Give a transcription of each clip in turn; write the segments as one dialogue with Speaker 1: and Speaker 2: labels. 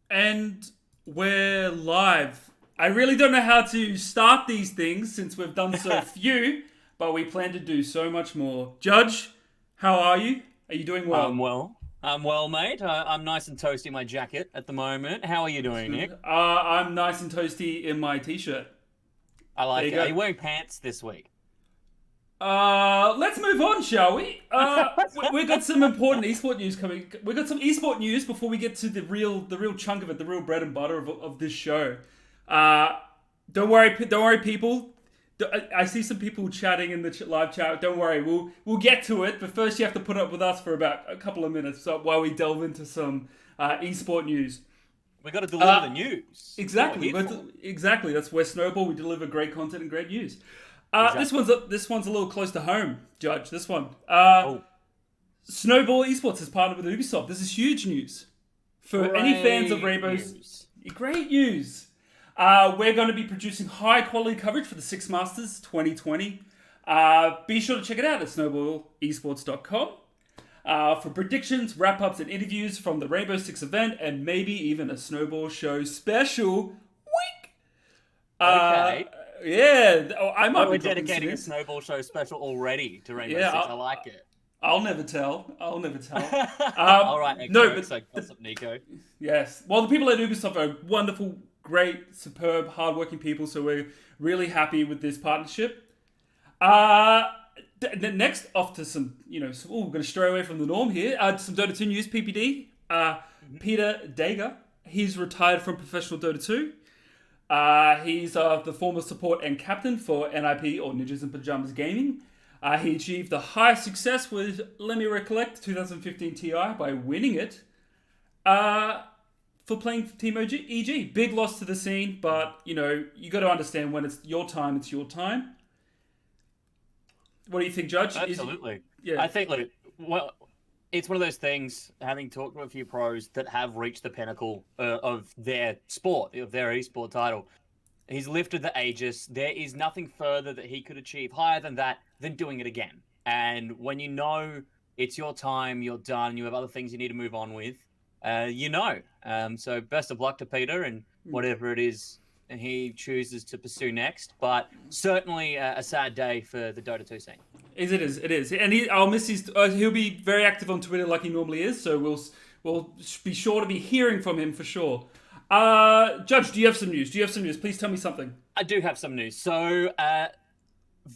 Speaker 1: And we're live. I really don't know how to start these things since we've done so few, but we plan to do so much more. Judge, how are you? Are you doing
Speaker 2: I'm
Speaker 1: well?
Speaker 2: well. I'm well, mate. I'm nice and toasty in my jacket at the moment. How are you
Speaker 1: That's
Speaker 2: doing,
Speaker 1: good.
Speaker 2: Nick?
Speaker 1: I'm nice and toasty in my t-shirt.
Speaker 2: I
Speaker 1: There
Speaker 2: like
Speaker 1: you
Speaker 2: it. Are
Speaker 1: go.
Speaker 2: you wearing pants this week?
Speaker 1: Let's move on, shall we? We got some important esport news coming. We got some esport news before we get to the real chunk of it, the real bread and butter of this show. Uh, don't worry, people. I see some people chatting in the live chat. Don't worry, we'll get to it. But first, you have to put up with us for about a couple of minutes while we delve into some esport news.
Speaker 2: We got to deliver the
Speaker 1: Uh,
Speaker 2: news. That's what we're
Speaker 1: Exactly.
Speaker 2: here for.
Speaker 1: Exactly. That's where Snowball. We deliver great content and great news.
Speaker 2: Exactly.
Speaker 1: This one's a little close to home, Judge. This one.
Speaker 2: Oh,
Speaker 1: Snowball Esports has partnered with Ubisoft. This is huge news for any fans of
Speaker 2: great
Speaker 1: Rainbow's.
Speaker 2: news.
Speaker 1: Great news. We're going to be producing high quality coverage for the Six Masters 2020. Be sure to check it out at snowballesports.com. For predictions, wrap ups, and interviews from the Rainbow Six event, and maybe even a Snowball Show special. Week! Uh,
Speaker 2: Okay.
Speaker 1: yeah, I might
Speaker 2: We're
Speaker 1: be dropping this
Speaker 2: dedicating a
Speaker 1: in.
Speaker 2: Snowball Show special already to Rainbow
Speaker 1: Yeah,
Speaker 2: Six. I like it.
Speaker 1: I'll never tell. I'll never tell.
Speaker 2: All right,
Speaker 1: No,
Speaker 2: X-Jokes.
Speaker 1: but
Speaker 2: Like, what's up, Nico?
Speaker 1: yes. Well, the people at Ubisoft are wonderful, great, superb, hardworking people, so we're really happy with this partnership. Uh, Next, off to some, we're going to stray away from the norm here. Some Dota 2 news, PPD. Peter Dager, he's retired from professional Dota 2. He's the former support and captain for NIP, or Ninjas in Pajamas Gaming. He achieved the highest success with, let me recollect, 2015 TI by winning it for playing for Team EG. Big loss to the scene, but, you got to understand when it's your time, it's your time. What do you think, Judge?
Speaker 2: Absolutely.
Speaker 1: Yeah.
Speaker 2: I think, look, well, it's one of those things, having talked to a few pros that have reached the pinnacle of their sport, of their esport title. He's lifted the Aegis. There is nothing further that he could achieve higher than that than doing it again. And when you know it's your time, you're done, you have other things you need to move on with, you know. So best of luck to Peter and whatever it is he chooses to pursue next. But certainly a sad day for the Dota 2 scene.
Speaker 1: It is, and I'll miss his. He'll be very active on Twitter like he normally is, so we'll be sure to be hearing from him for sure. Judge, do you have some news? Please tell me something.
Speaker 2: I do have some news. So,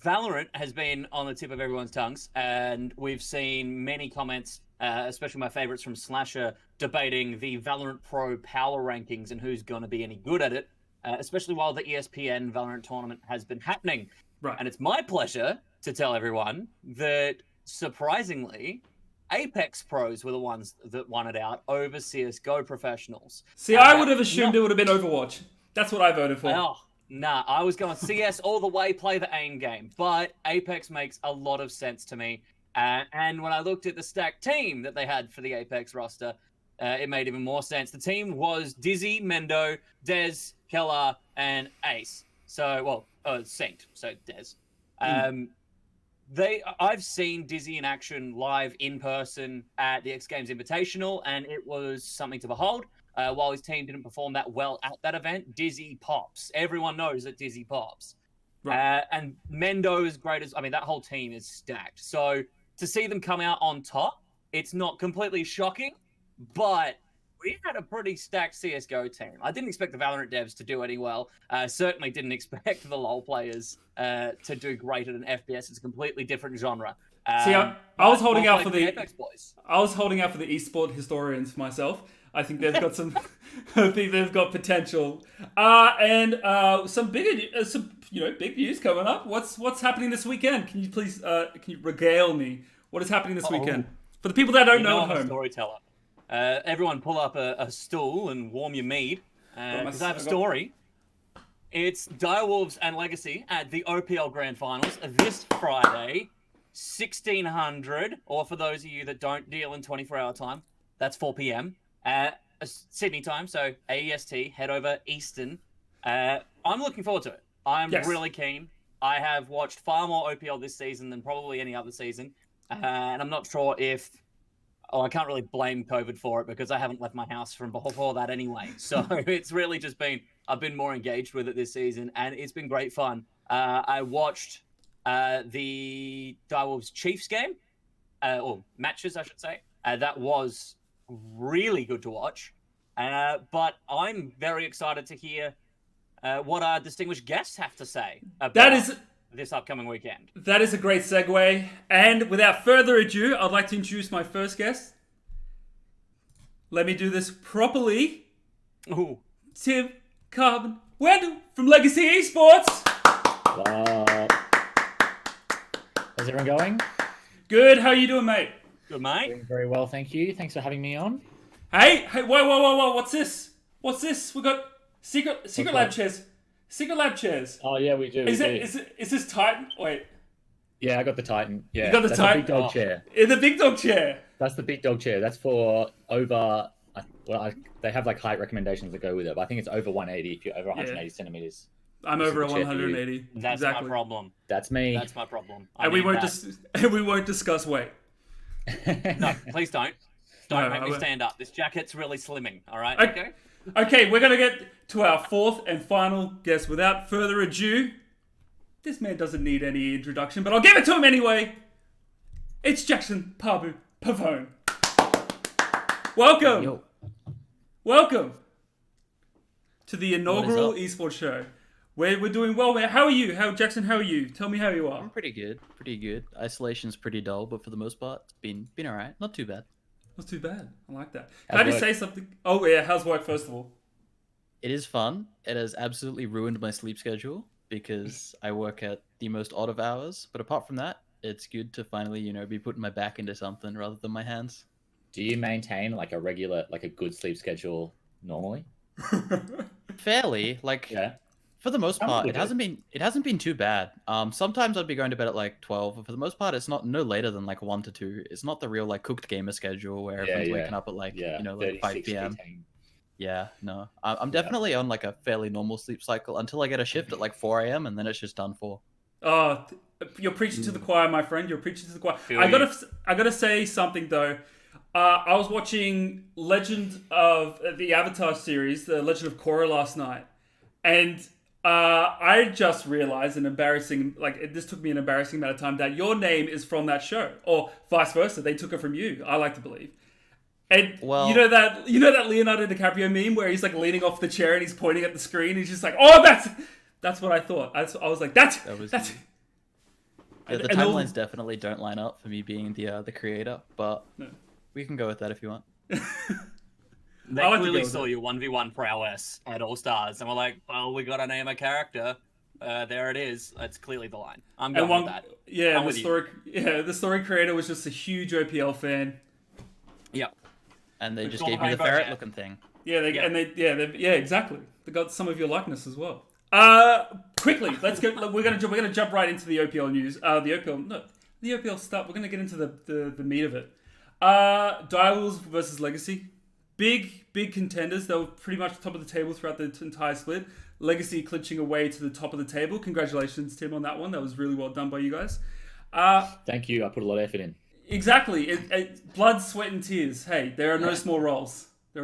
Speaker 2: Valorant has been on the tip of everyone's tongues, and we've seen many comments, especially my favorites from Slasher, debating the Valorant Pro power rankings and who's going to be any good at it, especially while the ESPN Valorant tournament has been happening.
Speaker 1: Right.
Speaker 2: And it's my pleasure to tell everyone that, surprisingly, Apex pros were the ones that won it out over CSGO professionals.
Speaker 1: See, I would have assumed it would have been Overwatch. That's what I voted for.
Speaker 2: Oh, nah, I was going CS all the way, play the AIM game. But Apex makes a lot of sense to me. And when I looked at the stacked team that they had for the Apex roster, it made even more sense. The team was Dizzy, Mendo, Dez, Keller, and Ace. So, Saint, so Dez. I've seen Dizzy in action live in person at the X Games Invitational, and it was something to behold. While his team didn't perform that well at that event, Dizzy pops. Everyone knows that Dizzy pops.
Speaker 1: Right.
Speaker 2: And Mendo is great as, that whole team is stacked. So to see them come out on top, it's not completely shocking, but we had a pretty stacked CSGO team. I didn't expect the Valorant devs to do any well. Certainly didn't expect the LoL players to do great at an FPS. It's a completely different genre.
Speaker 1: See, I was holding out for
Speaker 2: the
Speaker 1: the
Speaker 2: Apex boys.
Speaker 1: I was holding out for the esport historians myself. I think they've got some. I think they've got potential. And some bigger, big news coming up. What's happening this weekend? Can you please can you regale me? What is happening this weekend for the people that don't know at
Speaker 2: I'm a
Speaker 1: home?
Speaker 2: storyteller. Everyone pull up a stool and warm your mead, because I have a story. It's Direwolves and Legacy at the OPL Grand Finals this Friday, 1600, or for those of you that don't deal in 24-hour time, that's 4 p.m. Sydney time, so AEST, head over Eastern. I'm looking forward to it. I'm really keen. I have watched far more OPL this season than probably any other season, and I'm not sure if Oh, I can't really blame COVID for it because I haven't left my house from before that anyway. So it's really just been, I've been more engaged with it this season, and it's been great fun. I watched the Direwolves Chiefs game, or matches, I should say. That was really good to watch. But I'm very excited to hear what our distinguished guests have to say about this upcoming weekend.
Speaker 1: That is a great segue. And without further ado, I'd like to introduce my first guest. Let me do this properly.
Speaker 2: Ooh.
Speaker 1: Tim Carbon Wendell from Legacy Esports.
Speaker 3: How's everyone going?
Speaker 1: Good. How are you doing, mate?
Speaker 2: Good, mate.
Speaker 3: Doing very well, thank you. Thanks for having me on.
Speaker 1: Hey, whoa. What's this? We got secret lab chairs. Secret lab chairs.
Speaker 3: Oh yeah, we do.
Speaker 1: Is this Titan? Wait.
Speaker 3: Yeah, I got the Titan. Yeah,
Speaker 1: you got the
Speaker 3: that's
Speaker 1: Titan.
Speaker 3: The big dog chair.
Speaker 1: In the big dog chair.
Speaker 3: That's the big dog chair. That's for over. They have like height recommendations that go with it, but I think it's over 180 if you're over 180 centimeters.
Speaker 1: I'm over 180.
Speaker 2: That's
Speaker 1: exactly.
Speaker 2: my problem.
Speaker 3: That's me.
Speaker 2: That's my problem.
Speaker 1: And we won't discuss weight.
Speaker 2: No, please don't. Don't make me stand up. This jacket's really slimming. All right.
Speaker 1: Okay. Okay, we're gonna get to our fourth and final guest. Without further ado, this man doesn't need any introduction, but I'll give it to him anyway. It's Jackson Pabu Pavone. Welcome.
Speaker 4: Yo.
Speaker 1: Welcome to the inaugural esports show. We're doing well, man. How are you? Jackson, how are you? Tell me how you are.
Speaker 4: I'm pretty good. Isolation's pretty dull, but for the most part, it's been alright. Not too bad.
Speaker 1: Not too bad. I like that. Can I just say something? Oh yeah, how's work first of all?
Speaker 4: It is fun. It has absolutely ruined my sleep schedule because I work at the most odd of hours. But apart from that, it's good to finally, be putting my back into something rather than my hands.
Speaker 3: Do you maintain like a good sleep schedule normally?
Speaker 4: Fairly,
Speaker 3: yeah.
Speaker 4: For the most part, it hasn't been too bad. Sometimes I'd be going to bed at like 12, but for the most part, it's not no later than like 1 to 2. It's not the real like cooked gamer schedule where everyone's waking up at like 5 p.m. Yeah, no, I'm definitely on like a fairly normal sleep cycle until I get a shift at like 4 a.m. and then it's just done for.
Speaker 1: Oh, you're preaching to the choir, my friend. You're preaching to the choir. I gotta say something though. I was watching Legend of the Avatar series, the Legend of Korra last night, and I just realized this took me an embarrassing amount of time that your name is from that show, or vice versa. They took it from you. I like to believe. And you know that Leonardo DiCaprio meme where he's like leaning off the chair and he's pointing at the screen. He's just like, oh, that's what I thought. I was like, that's.
Speaker 4: Yeah, the timelines definitely don't line up for me being the creator, but we can go with that if you want.
Speaker 2: They clearly saw your 1v1 prowess at All Stars, and we're like, well, we gotta name a character. There it is. That's clearly the line. I'm going with that.
Speaker 1: Yeah, the story creator was just a huge OPL fan.
Speaker 2: Yep.
Speaker 4: And they just gave me the ferret-looking thing.
Speaker 1: Yeah, exactly. They got some of your likeness as well. Quickly, let's go. We're gonna jump right into the OPL news. The OPL stuff. We're gonna get into the meat of it. Direwolves versus Legacy. Big contenders. They were pretty much top of the table throughout the entire split. Legacy clinching away to the top of the table. Congratulations, Tim, on that one. That was really well done by you guys.
Speaker 3: Thank you. I put a lot of effort in.
Speaker 1: Exactly. Blood, sweat, and tears. Hey, there are no small roles. I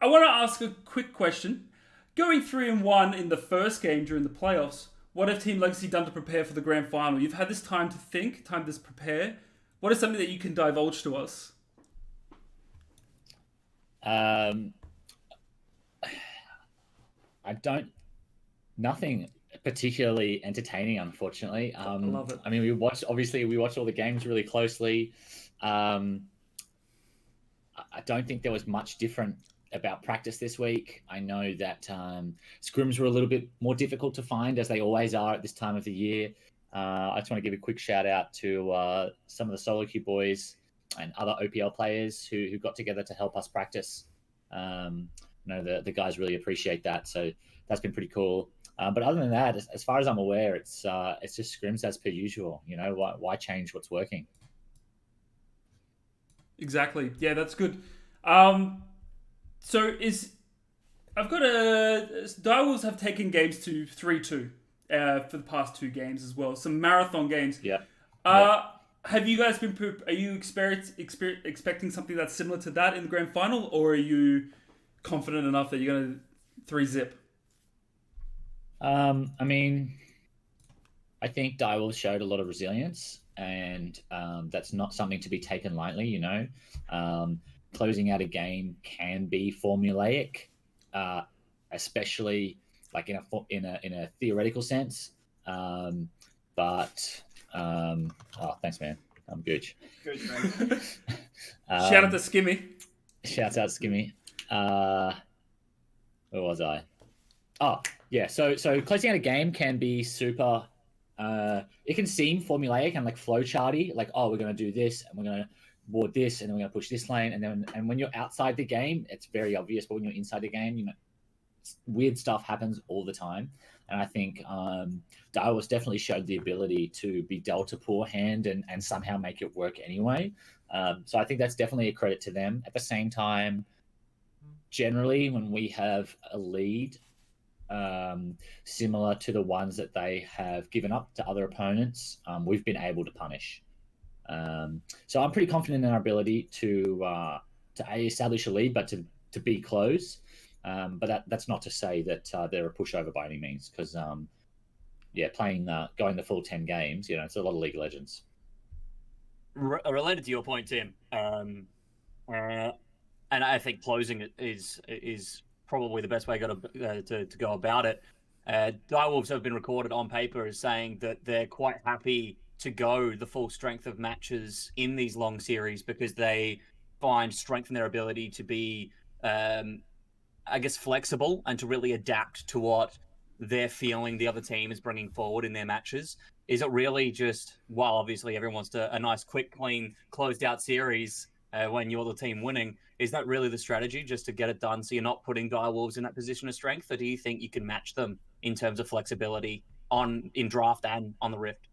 Speaker 1: want to ask a quick question. Going 3-1 in the first game during the playoffs, what have Team Legacy done to prepare for the grand final? You've had this time to think, time to prepare. What is something that you can divulge to us?
Speaker 3: Nothing particularly entertaining, unfortunately.
Speaker 1: I love it.
Speaker 3: I mean, we watched all the games really closely. I don't think there was much different about practice this week. I know that scrims were a little bit more difficult to find, as they always are at this time of the year. I just want to give a quick shout out to some of the solo queue boys and other OPL players who got together to help us practice. The guys really appreciate that, so that's been pretty cool. But other than that, as far as I'm aware, it's just scrims as per usual. Why change what's working?
Speaker 1: Exactly. Yeah, that's good. Direwolves have taken games to 3-2 for the past 2 games as well. Some marathon games.
Speaker 3: Yeah.
Speaker 1: have you guys been? Are you expecting something that's similar to that in the grand final, or are you confident enough that you're going to 3-zip?
Speaker 3: I mean, I think Direwolves showed a lot of resilience, and that's not something to be taken lightly. You know, closing out a game can be formulaic, especially like in a theoretical sense. But oh, thanks, man. I'm good.
Speaker 1: Good, man. Shout out to Skimmy.
Speaker 3: Shouts out Skimmy. Where was I? Oh, yeah. So closing out a game can be super. It can seem formulaic and like flowcharty, like, oh, we're gonna do this and we're gonna board this and then we're gonna push this lane, and when you're outside the game, it's very obvious. But when you're inside the game, you know, weird stuff happens all the time. And I think Direwolves definitely showed the ability to be dealt a poor hand and somehow make it work anyway. So I think that's definitely a credit to them. At the same time, generally, when we have a lead similar to the ones that they have given up to other opponents, we've been able to punish. So I'm pretty confident in our ability to establish a lead, but to be close. But that's not to say that they're a pushover by any means, because going the full 10 games, you know, it's a lot of League of Legends.
Speaker 2: Related to your point, Tim, and I think closing it is probably the best way to go about it. Direwolves have been recorded on paper as saying that they're quite happy to go the full strength of matches in these long series because they find strength in their ability to be, I guess, flexible and to really adapt to what they're feeling the other team is bringing forward in their matches. Is it really just, well, obviously everyone wants a nice, quick, clean, closed out series when you're the team winning? Is that really the strategy, just to get it done so you're not putting Direwolves in that position of strength? Or do you think you can match them in terms of flexibility in draft and on the Rift?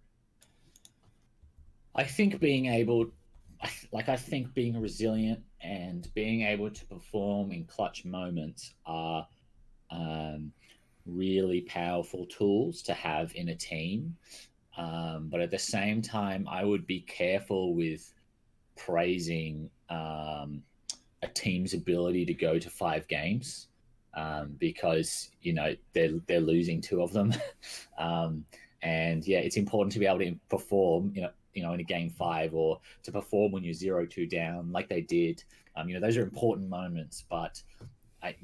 Speaker 3: I think being resilient and being able to perform in clutch moments are really powerful tools to have in a team. But at the same time, I would be careful with praising a team's ability to go to 5 games, because, you know, they're losing 2 of them. And yeah, it's important to be able to perform, you know, in a game 5, or to perform when you're 0-2 down, like they did. You know, those are important moments. But a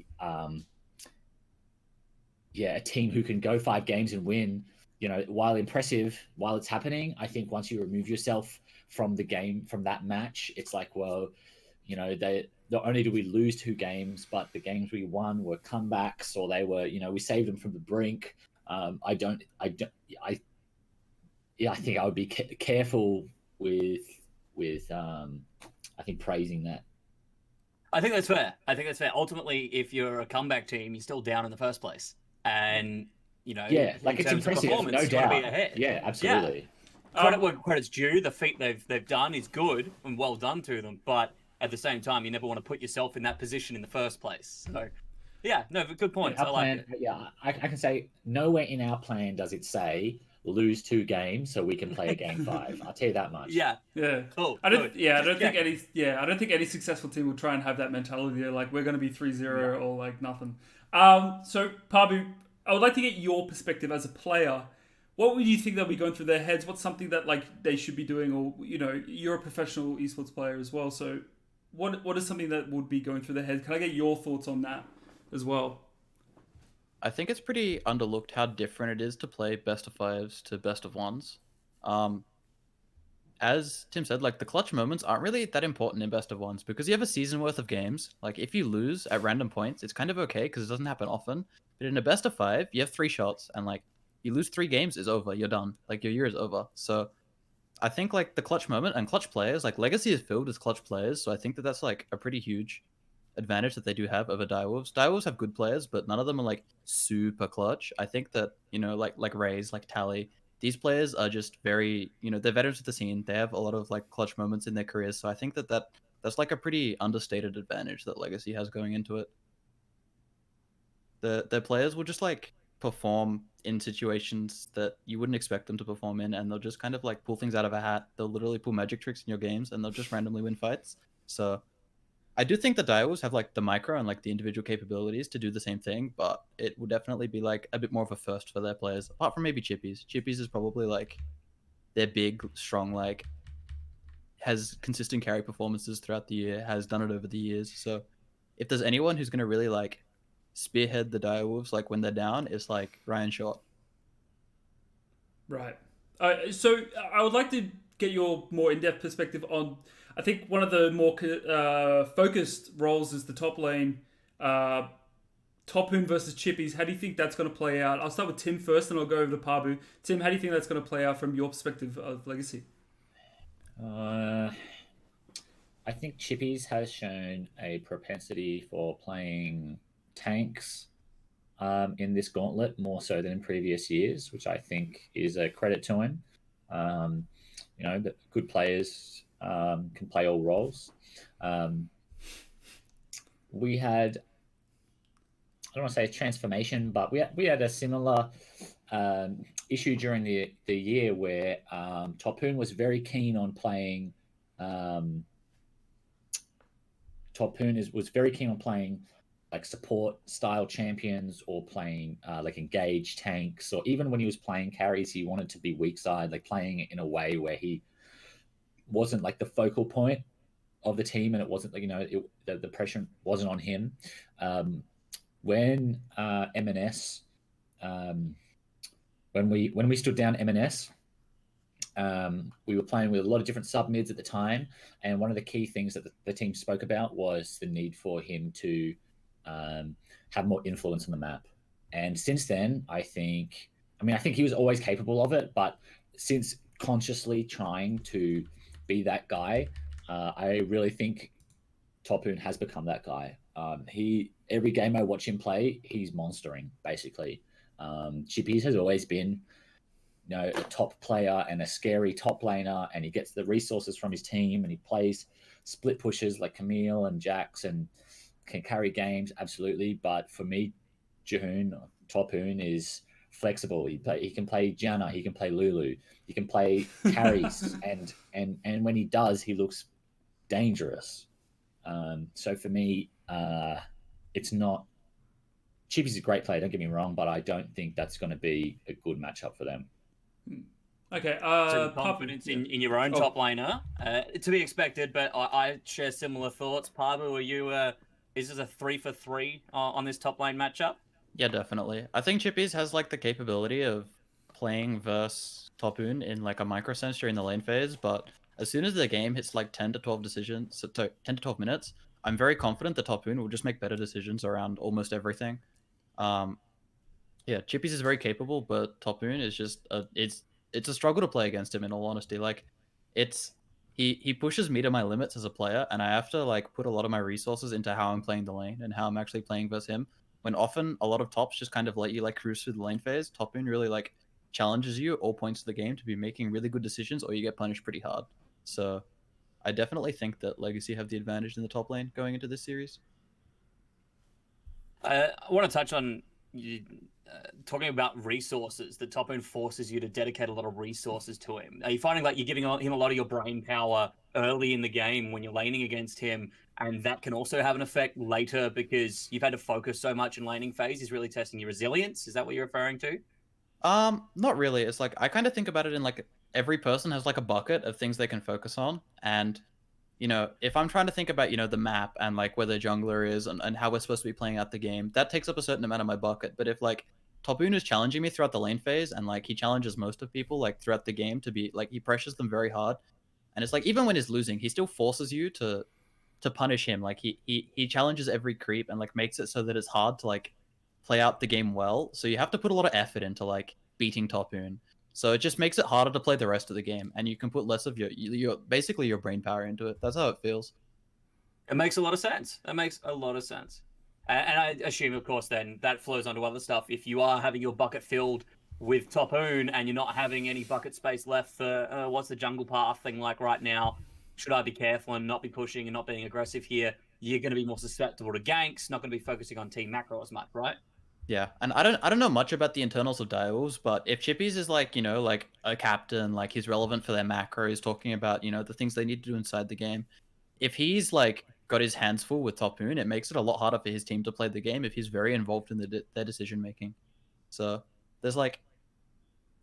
Speaker 3: team who can go 5 games and win, you know, while impressive, while it's happening, I think once you remove yourself from the game, from that match, it's like, well, you know, not only do we lose 2 games, but the games we won were comebacks, or they were, you know, we saved them from the brink. I think I would be careful with I think praising that.
Speaker 2: I think that's fair. Ultimately, if you're a comeback team, you're still down in the first place, and you know,
Speaker 3: like, it's impressive, no doubt.
Speaker 2: Be ahead.
Speaker 3: Yeah, absolutely.
Speaker 2: Yeah. Credit where credit's due. The feat they've done is good and well done to them, but at the same time, you never want to put yourself in that position in the first place. So, yeah, no, good points. I like it.
Speaker 3: Yeah, I can say nowhere in our plan does it say lose 2 games so we can play a game 5. I'll tell you that much.
Speaker 2: Yeah.
Speaker 1: Cool. I don't think any successful team will try and have that mentality. They're like, we're going to be 3-0 or like nothing. So Pabu, I would like to get your perspective as a player. What would you think they'll be going through their heads? What's something that like they should be doing? Or, you know, you're a professional esports player as well. So what is something that would be going through their heads? Can I get your thoughts on that as well?
Speaker 4: I think it's pretty underlooked how different it is to play best of 5s to best of 1s. As Tim said, like, the clutch moments aren't really that important in best of 1s because you have a season worth of games. Like, if you lose at random points, it's kind of okay because it doesn't happen often. But in a best of 5, you have 3 shots, and like, you lose 3 games, it's over. You're done. Like, your year is over. So I think like the clutch moment and clutch players, like, Legacy is filled with clutch players. So I think that that's like a pretty huge advantage that they do have over Direwolves. Direwolves have good players, but none of them are like super clutch. I think that, you know, like Raze, like Tally, these players are just very, you know, they're veterans of the scene. They have a lot of like clutch moments in their careers. So I think that's like a pretty understated advantage that Legacy has going into it. The players will just like perform in situations that you wouldn't expect them to perform in, and they'll just kind of like pull things out of a hat. They'll literally pull magic tricks in your games, and they'll just randomly win fights. So I do think the Direwolves have like the micro and like the individual capabilities to do the same thing, but it would definitely be like a bit more of a first for their players, apart from maybe Chippies. Chippies is probably like their big, strong, like has consistent carry performances throughout the year, has done it over the years. So if there's anyone who's going to really like spearhead the Direwolves like when they're down, it's like Ryan Short.
Speaker 1: Right. So I would like to get your more in-depth perspective on. I think one of the more focused roles is the top lane. Topoon versus Chippies. How do you think that's going to play out? I'll start with Tim first, and I'll go over to Pabu. Tim, how do you think that's going to play out from your perspective of Legacy?
Speaker 3: I think Chippies has shown a propensity for playing tanks in this gauntlet more so than in previous years, which I think is a credit to him. The good players can play all roles. We had, I don't want to say transformation, but we had a similar issue during the year where Topoon was very keen on playing. Was very keen on playing like support style champions or playing like engaged tanks, or even when he was playing carries, he wanted to be weak side, like playing it in a way where he wasn't like the focal point of the team, and it wasn't like the pressure wasn't on him. When M&S, when we stood down M&S, we were playing with a lot of different sub mids at the time, and one of the key things that the team spoke about was the need for him to have more influence on the map. And since then, I think he was always capable of it, but since consciously trying to be that guy, I really think Topoon has become that guy. Every game I watch him play, he's monstering basically. Chippies has always been, a top player and a scary top laner, and he gets the resources from his team, and he plays split pushes like Camille and Jax and can carry games absolutely. But for me, Topoon is flexible. He can play Janna, he can play Lulu, he can play carries, and when he does, he looks dangerous. So for me, it's not. Chippies is a great player, don't get me wrong, but I don't think that's going to be a good matchup for them.
Speaker 1: Okay.
Speaker 2: So confidence in your own top laner, to be expected, but I share similar thoughts. Pabu, are you? Is this a 3-for-3 on this top lane matchup?
Speaker 4: Yeah, definitely. I think Chippies has like the capability of playing versus Topoon in like a micro sense during the lane phase, but as soon as the game hits like 10 to 12 decisions, so 10 to 12 minutes, I'm very confident that Topoon will just make better decisions around almost everything. Yeah, Chippies is very capable, but Topoon is just it's a struggle to play against him, in all honesty. Like he pushes me to my limits as a player, and I have to like put a lot of my resources into how I'm playing the lane and how I'm actually playing versus him. When often a lot of tops just kind of let you like cruise through the lane phase, Topoon really like challenges you at all points of the game to be making really good decisions, or you get punished pretty hard. So I definitely think that Legacy have the advantage in the top lane going into this series.
Speaker 2: I want to touch on you talking about resources. The Topoon forces you to dedicate a lot of resources to him. Are you finding like you're giving him a lot of your brain power early in the game when you're laning against him, and that can also have an effect later because you've had to focus so much in laning phase? He's really testing your resilience. Is that what you're referring to?
Speaker 4: Not really. It's like I kind of think about it in like every person has like a bucket of things they can focus on, and if I'm trying to think about, the map and like where the jungler is and how we're supposed to be playing out the game, that takes up a certain amount of my bucket. But if like Topoon is challenging me throughout the lane phase, and like he challenges most of people like throughout the game to be like, he pressures them very hard, and it's like even when he's losing, he still forces you to punish him. Like he challenges every creep and like makes it so that it's hard to like play out the game well. So you have to put a lot of effort into like beating Topoon. So it just makes it harder to play the rest of the game, and you can put less of your basically your brain power into it. That's how it feels.
Speaker 2: It makes a lot of sense. That makes a lot of sense. And I assume, of course, then that flows onto other stuff. If you are having your bucket filled with Topoon and you're not having any bucket space left for what's the jungle path thing like right now, should I be careful and not be pushing and not being aggressive here? You're going to be more susceptible to ganks, not going to be focusing on team macro as much, right?
Speaker 4: Yeah, and I don't know much about the internals of Direwolves, but if Chippies is like, like a captain, like he's relevant for their macro, he's talking about, the things they need to do inside the game. If he's like got his hands full with Top Moon, it makes it a lot harder for his team to play the game if he's very involved in their decision making. So there's like,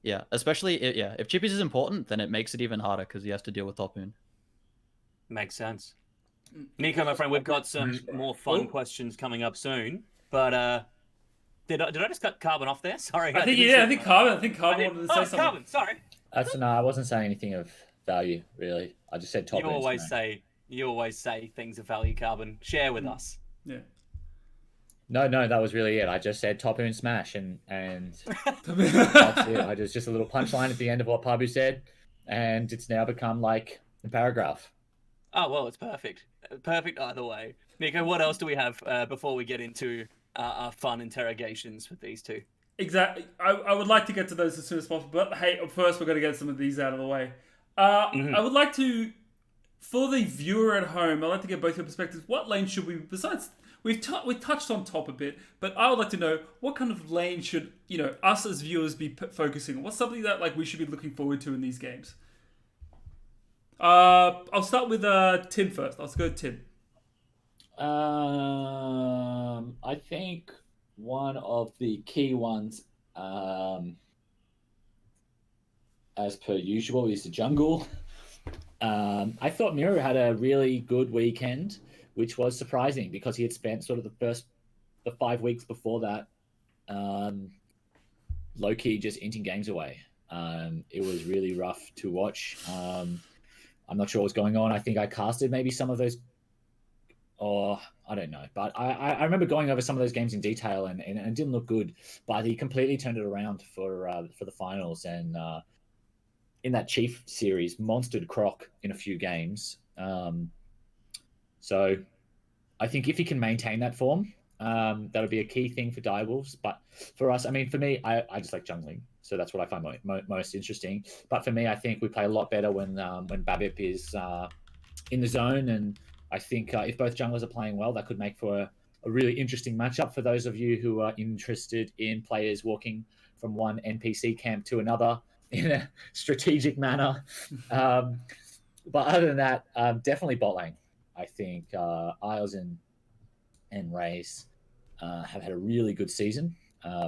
Speaker 4: yeah, especially if Chippies is important, then it makes it even harder because he has to deal with Top Moon.
Speaker 2: Makes sense. Nico, my friend, we've got some more fun questions coming up soon, but did I just cut Carbon off there? Sorry.
Speaker 1: I think Carbon wanted to say something.
Speaker 2: Carbon, sorry.
Speaker 3: No, I wasn't saying anything of value, really. I just said top.
Speaker 2: You always say things of value, Carbon. Share with us.
Speaker 1: Yeah.
Speaker 3: No, that was really it. I just said top and smash, and that's it. I just a little punchline at the end of what Pabu said, and it's now become like a paragraph.
Speaker 2: Oh well, it's perfect. Perfect either way. Nico, what else do we have before we get into our fun interrogations with these two?
Speaker 1: Exactly. I would like to get to those as soon as possible, but hey, first we're going to get some of these out of the way. I would like to, for the viewer at home, I'd like to get both your perspectives. What lane should we, besides, we've touched on top a bit, but I would like to know what kind of lane should, us as viewers be focusing on? What's something that like we should be looking forward to in these games? I'll start with Tim first. Let's go Tim.
Speaker 3: I think one of the key ones, as per usual, is the jungle. I thought Miro had a really good weekend, which was surprising because he had spent sort of the 5 weeks before that low-key just inting games away. It was really rough to watch. I'm not sure what's going on. I think I casted maybe some of those, or I don't know. But I remember going over some of those games in detail, and it didn't look good. But he completely turned it around for the finals, and in that Chief series, monstered Croc in a few games. So I think if he can maintain that form, that'll be a key thing for Direwolves. But for us, I mean, for me, I just like jungling. So that's what I find most interesting. But for me, I think we play a lot better when Babip is in the zone. And I think if both junglers are playing well, that could make for a really interesting matchup for those of you who are interested in players walking from one NPC camp to another in a strategic manner. But other than that, definitely bot lane. I think Isles and Raze have had a really good season. I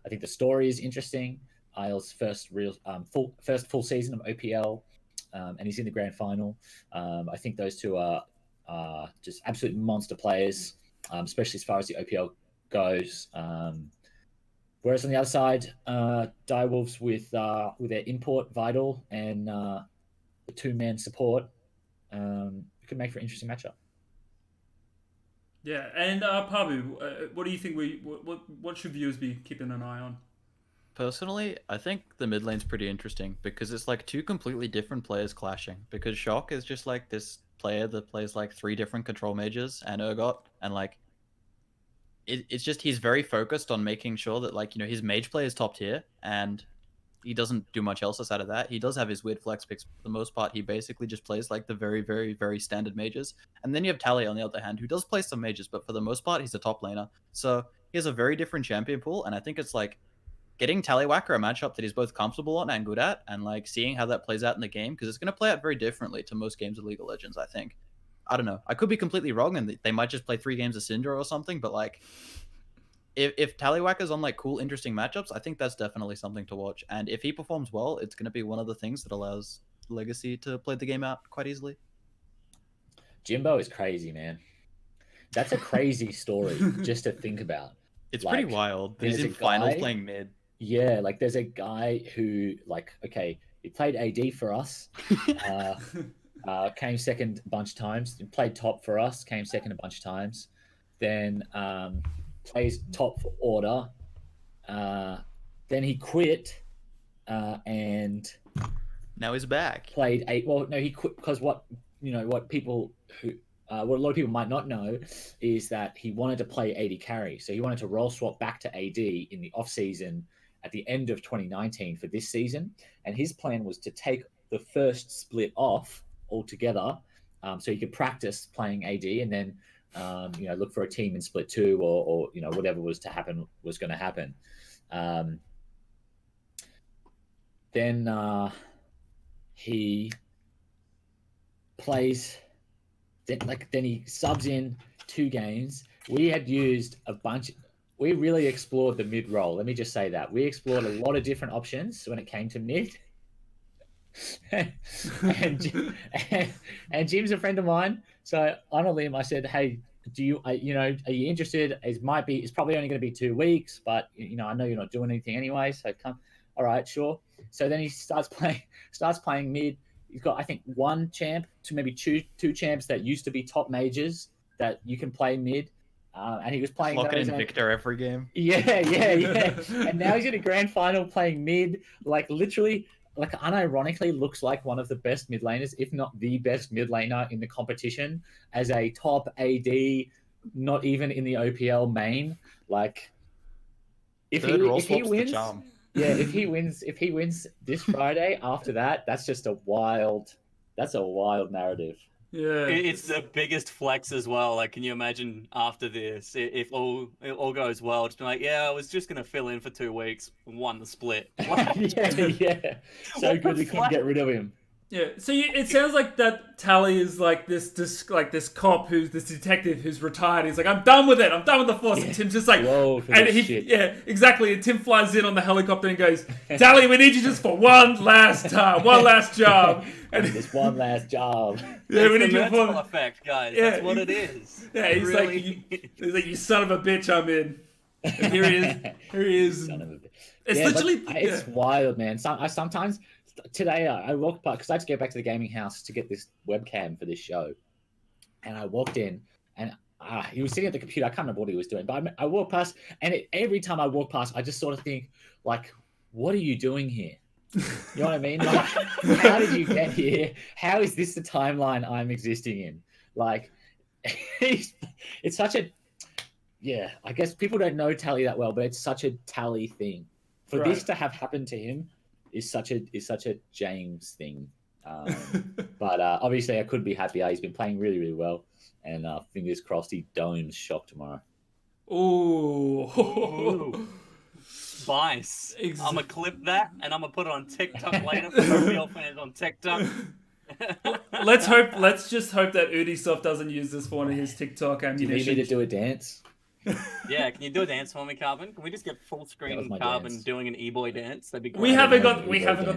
Speaker 3: think the story is interesting. Isles' first full season of OPL, and he's in the grand final. I think those two are just absolute monster players, especially as far as the OPL goes. Whereas on the other side, Direwolves with their import Vital and the two-man support, it could make for an interesting matchup.
Speaker 1: Yeah, and Pabu, what do you think what should viewers be keeping an eye on?
Speaker 4: Personally, I think the mid lane's pretty interesting because it's like two completely different players clashing. Because Shock is just like this player that plays like 3 different control mages and Urgot, and like it's just he's very focused on making sure that like his mage play is top tier, and he doesn't do much else outside of that. He does have his weird flex picks, but for the most part, he basically just plays like the very, very, very standard mages. And then you have Tally on the other hand, who does play some mages, but for the most part, he's a top laner. So he has a very different champion pool, and I think it's like getting Tallywhacker a matchup that he's both comfortable on and good at, and like seeing how that plays out in the game, because it's going to play out very differently to most games of League of Legends, I think. I don't know. I could be completely wrong, and they might just play 3 games of Syndra or something, but like if Tallywhacker's on like cool, interesting matchups, I think that's definitely something to watch. And if he performs well, it's going to be one of the things that allows Legacy to play the game out quite easily.
Speaker 3: Jimbo is crazy, man. That's a crazy story just to think about.
Speaker 4: It's like, pretty wild. He's in finals playing mid.
Speaker 3: Yeah, like there's a guy who okay, he played AD for us, came second a bunch of times, played top for us, came second a bunch of times, then plays top for Order, then he quit, and
Speaker 4: now he's back.
Speaker 3: Played he quit because what people who what a lot of people might not know is that he wanted to play AD carry, so he wanted to role swap back to AD in the off season at the end of 2019 for this season, and his plan was to take the first split off altogether, so he could practice playing AD, and then look for a team in split 2 or whatever was to happen was going to happen. Then he plays. Then he subs in 2 games. We had used a bunch. We really explored the mid role. Let me just say that we explored a lot of different options when it came to mid. and Jim's a friend of mine, so I told him. I said, "Hey, are you interested? It's probably only going to be 2 weeks, but I know you're not doing anything anyway, so come. All right, sure." So then he starts playing mid. He's got, I think, 1 champ to maybe two champs that used to be top majors that you can play mid. And he was playing
Speaker 4: those in Victor every game.
Speaker 3: Yeah. And now he's in a grand final playing mid, literally, unironically looks like one of the best mid laners, if not the best mid laner in the competition, as a top AD, not even in the OPL main. If he wins, yeah, if he wins this Friday, after that's just a wild narrative.
Speaker 1: Yeah,
Speaker 2: it's the biggest flex as well. Can you imagine after this, if it all goes well, just be like, yeah, I was just gonna fill in for 2 weeks, won the split.
Speaker 3: yeah. So good we couldn't get rid of him.
Speaker 1: Yeah, so it sounds like that Tally is this cop who's this detective who's retired. He's like, I'm done with it. I'm done with the force. Yeah. And Tim's just like,
Speaker 3: whoa, shit.
Speaker 1: Yeah, exactly. And Tim flies in on the helicopter and goes, Tally, we need you just for one last time, one last job. And
Speaker 3: just one last job.
Speaker 1: Yeah, we need you for
Speaker 2: effect, guys. Yeah, that's what it is.
Speaker 1: Yeah, he's like, you son of a bitch, I'm in. And here he is.
Speaker 3: Son of a bitch.
Speaker 1: It's literally,
Speaker 3: it's wild, man. Sometimes. Today I walked past because I had to go back to the gaming house to get this webcam for this show, and I walked in and he was sitting at the computer. I can't remember what he was doing, but I walked past, and every time I walk past, I just sort of think, what are you doing here? You know what I mean? How did you get here? How is this the timeline I'm existing in? It's such a, I guess people don't know Tally that well, but it's such a Tally thing. For this to have happened to him is such a James thing. But obviously I couldn't be happier. He's been playing really, really well. And fingers crossed he domes Shock tomorrow.
Speaker 2: Ooh. Spice. I'm going to clip that and I'm going to put it on TikTok later for real fans on TikTok.
Speaker 1: Let's just hope that Ubisoft doesn't use this for one of his TikTok ammunition.
Speaker 3: Do you need me to do a dance?
Speaker 2: Yeah, can you do a dance for me, Carbon? Can we just get full screen Carbon dance. Doing an e-boy dance? That'd be great.
Speaker 1: We haven't got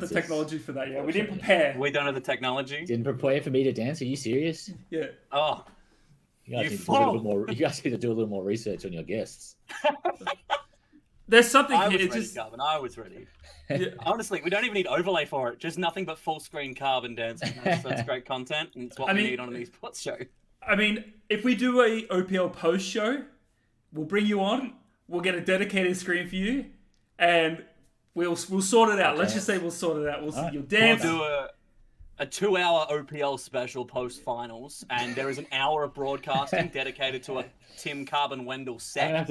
Speaker 1: the technology for that yet. We didn't prepare.
Speaker 2: We don't have the technology.
Speaker 3: Didn't prepare for me to dance? Are you serious?
Speaker 1: Yeah.
Speaker 2: Oh.
Speaker 3: You guys need to do a little more research on your guests.
Speaker 1: There's something
Speaker 2: I
Speaker 1: here.
Speaker 2: Was ready, Carbon. I was ready. Yeah. Honestly, we don't even need overlay for it. Just nothing but full screen Carbon dancing. That's great content, and it's what we need on an esports show.
Speaker 1: I mean, if we do a OPL post show, we'll bring you on. We'll get a dedicated screen for you, and we'll sort it out. Let's just say we'll sort it out. We'll see your dance.
Speaker 2: We'll do a 2-hour OPL special post finals, and there is an hour of broadcasting dedicated to a Tim Carbon Wendell set.
Speaker 3: I have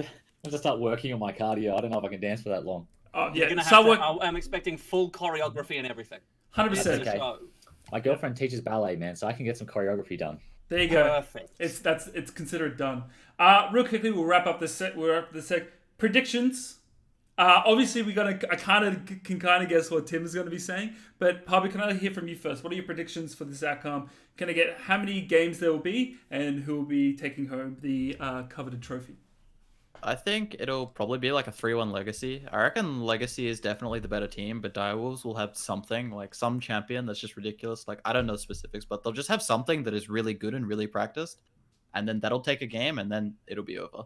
Speaker 3: to start working on my cardio. I don't know if I can dance for that long.
Speaker 1: Oh yeah,
Speaker 2: I'm expecting full choreography and everything.
Speaker 1: 100%.
Speaker 3: Okay. My girlfriend teaches ballet, man, so I can get some choreography done.
Speaker 1: There you go.
Speaker 2: Perfect.
Speaker 1: It's considered done. Real quickly, we'll wrap up the set. Predictions. Obviously, I can kind of guess what Tim is going to be saying, but Pabu, can I hear from you first? What are your predictions for this outcome? Can I get how many games there will be, and who will be taking home the coveted trophy?
Speaker 4: I think it'll probably be like a 3-1 Legacy. I reckon Legacy is definitely the better team, but Direwolves will have something, like some champion that's just ridiculous. Like, I don't know the specifics, but they'll just have something that is really good and really practiced. And then that'll take a game, and then it'll be over.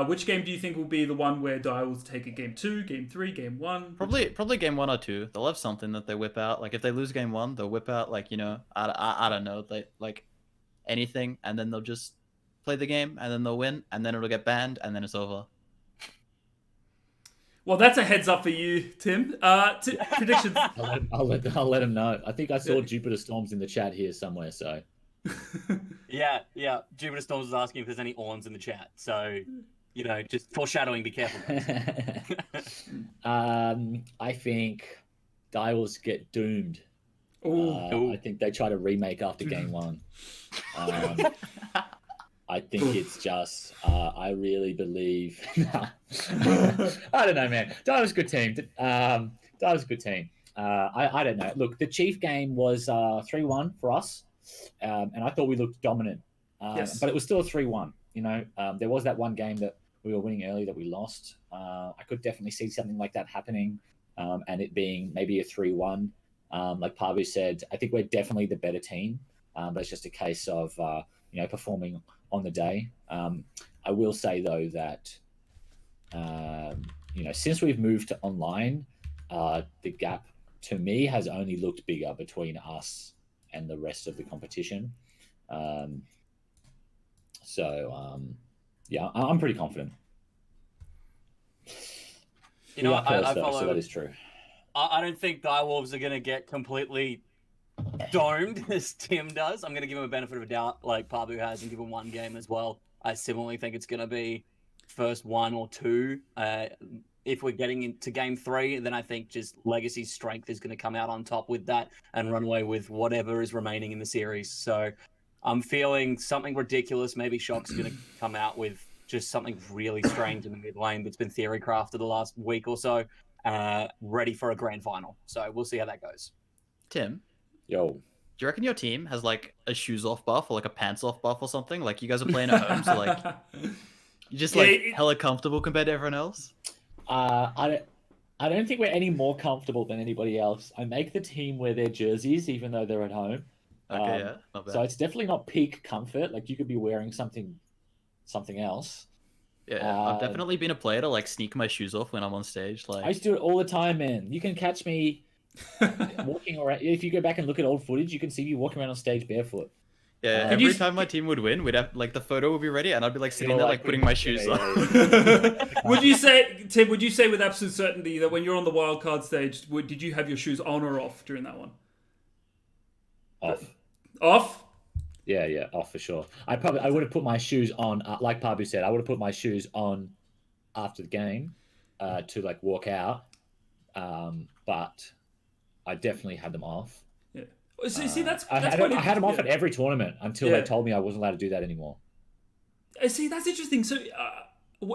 Speaker 1: Which game do you think will be the one where Direwolves take a game 2, game 3, game 1?
Speaker 4: Probably game 1 or 2. They'll have something that they whip out. Like, if they lose game 1, they'll whip out, like, I don't know, like anything, and then they'll just play the game, and then they'll win, and then it'll get banned, and then it's over.
Speaker 1: Well, that's a heads up for you, Tim. Predictions.
Speaker 3: I'll let him know. I think I saw Jupiter Storms in the chat here somewhere, so.
Speaker 2: Yeah. Jupiter Storms was asking if there's any Orns in the chat, so, just foreshadowing, be careful.
Speaker 3: I think Direwolves get doomed.
Speaker 1: Ooh.
Speaker 3: I think they try to remake after game 1. I think it's just, I really believe. I don't know, man. Dota's a good team. Dota's a good team. I don't know. Look, the Chief game was 3-1 for us, and I thought we looked dominant.
Speaker 1: Yes.
Speaker 3: But it was still a 3-1. You know, there was that one game that we were winning early that we lost. I could definitely see something like that happening, and it being maybe a 3-1. Like Pabu said, I think we're definitely the better team, but it's just a case of performing on the day. I will say though that since we've moved to online, the gap to me has only looked bigger between us and the rest of the competition. Yeah, I'm pretty confident.
Speaker 2: I follow.
Speaker 3: So that is true.
Speaker 2: I don't think Direwolves are going to get completely domed as Tim does. I'm going to give him a benefit of a doubt, like Pabu has, and give him one game as well. I similarly think it's going to be first 1 or 2. If we're getting into game 3, then I think just Legacy's strength is going to come out on top with that and run away with whatever is remaining in the series. So I'm feeling something ridiculous. Maybe Shock's going to come out with just something really strange in the mid lane that's been theory crafted the last week or so, ready for a grand final. So we'll see how that goes.
Speaker 4: Tim,
Speaker 3: yo,
Speaker 4: do you reckon your team has like a shoes off buff or like a pants off buff or something? Like you guys are playing at home, so like you're just like hella comfortable compared to everyone else.
Speaker 3: I don't think we're any more comfortable than anybody else. I make the team wear their jerseys even though they're at home.
Speaker 4: Okay, yeah, not bad.
Speaker 3: So it's definitely not peak comfort. Like you could be wearing something else.
Speaker 4: Yeah, I've definitely been a player to like sneak my shoes off when I'm on stage. Like
Speaker 3: I used to do it all the time, man. You can catch me walking around. If you go back and look at old footage, you can see me walking around on stage barefoot.
Speaker 4: Yeah, every time my team would win, we'd have like the photo would be ready, and I'd be like sitting there like putting my shoes on.
Speaker 1: Would you say, Tim? Would you say with absolute certainty that when you're on the wildcard stage, did you have your shoes on or off during that one?
Speaker 3: Off.
Speaker 1: Off.
Speaker 3: Yeah, off for sure. I would have put my shoes on, like Pabu said. I would have put my shoes on after the game to like walk out, but I definitely had them off.
Speaker 1: Yeah. See, that's
Speaker 3: I had them off at every tournament until they told me I wasn't allowed to do that anymore.
Speaker 1: See, that's interesting. So,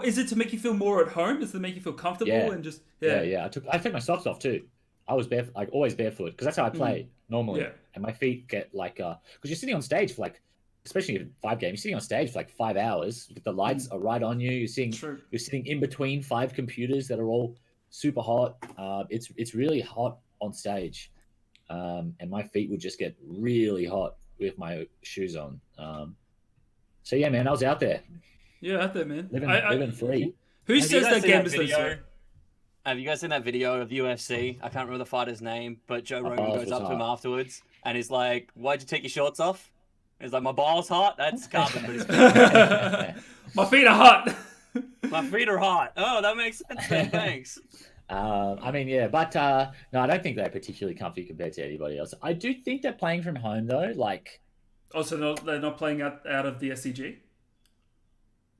Speaker 1: is it to make you feel more at home? Is it to make you feel comfortable and just
Speaker 3: yeah? I took my socks off too. I was barefoot, like always barefoot, because that's how I play normally.
Speaker 1: Yeah.
Speaker 3: And my feet get like, because you're sitting on stage for like, especially in 5 games, you're sitting on stage for like 5 hours. The lights are right on you. You're sitting in between 5 computers that are all super hot. It's really hot on stage, and my feet would just get really hot with my shoes on. So yeah, man, I was out there.
Speaker 1: Yeah, out there, man.
Speaker 3: Living free.
Speaker 1: Who says that game is so?
Speaker 2: Have you guys seen that video of UFC? I can't remember the fighter's name, but Joe Rogan goes up to him afterwards and he's like, "Why'd you take your shorts off?" He's like, "My balls hot." That's carbon.
Speaker 1: My feet are hot.
Speaker 2: My feet are hot. Oh, that makes sense then. Thanks.
Speaker 3: I mean, yeah, but no, I don't think they're particularly comfy compared to anybody else. I do think they're playing from home though. Like,
Speaker 1: so they're not playing out of the SCG.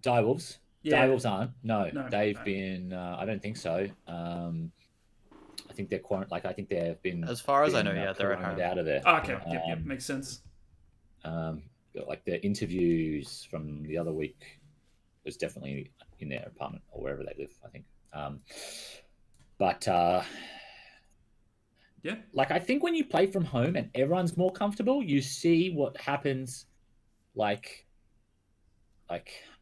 Speaker 3: Direwolves.
Speaker 1: Yeah.
Speaker 3: Direwolves aren't. No, they've been. I don't think so. I think they're I think they've been.
Speaker 4: As far as I know, yeah, they're at home.
Speaker 3: Out of there.
Speaker 1: Oh, okay. Yep. Makes sense.
Speaker 3: Like the interviews from the other week was definitely in their apartment or wherever they live. I think. But
Speaker 1: yeah.
Speaker 3: Like I think when you play from home and everyone's more comfortable, you see what happens. Like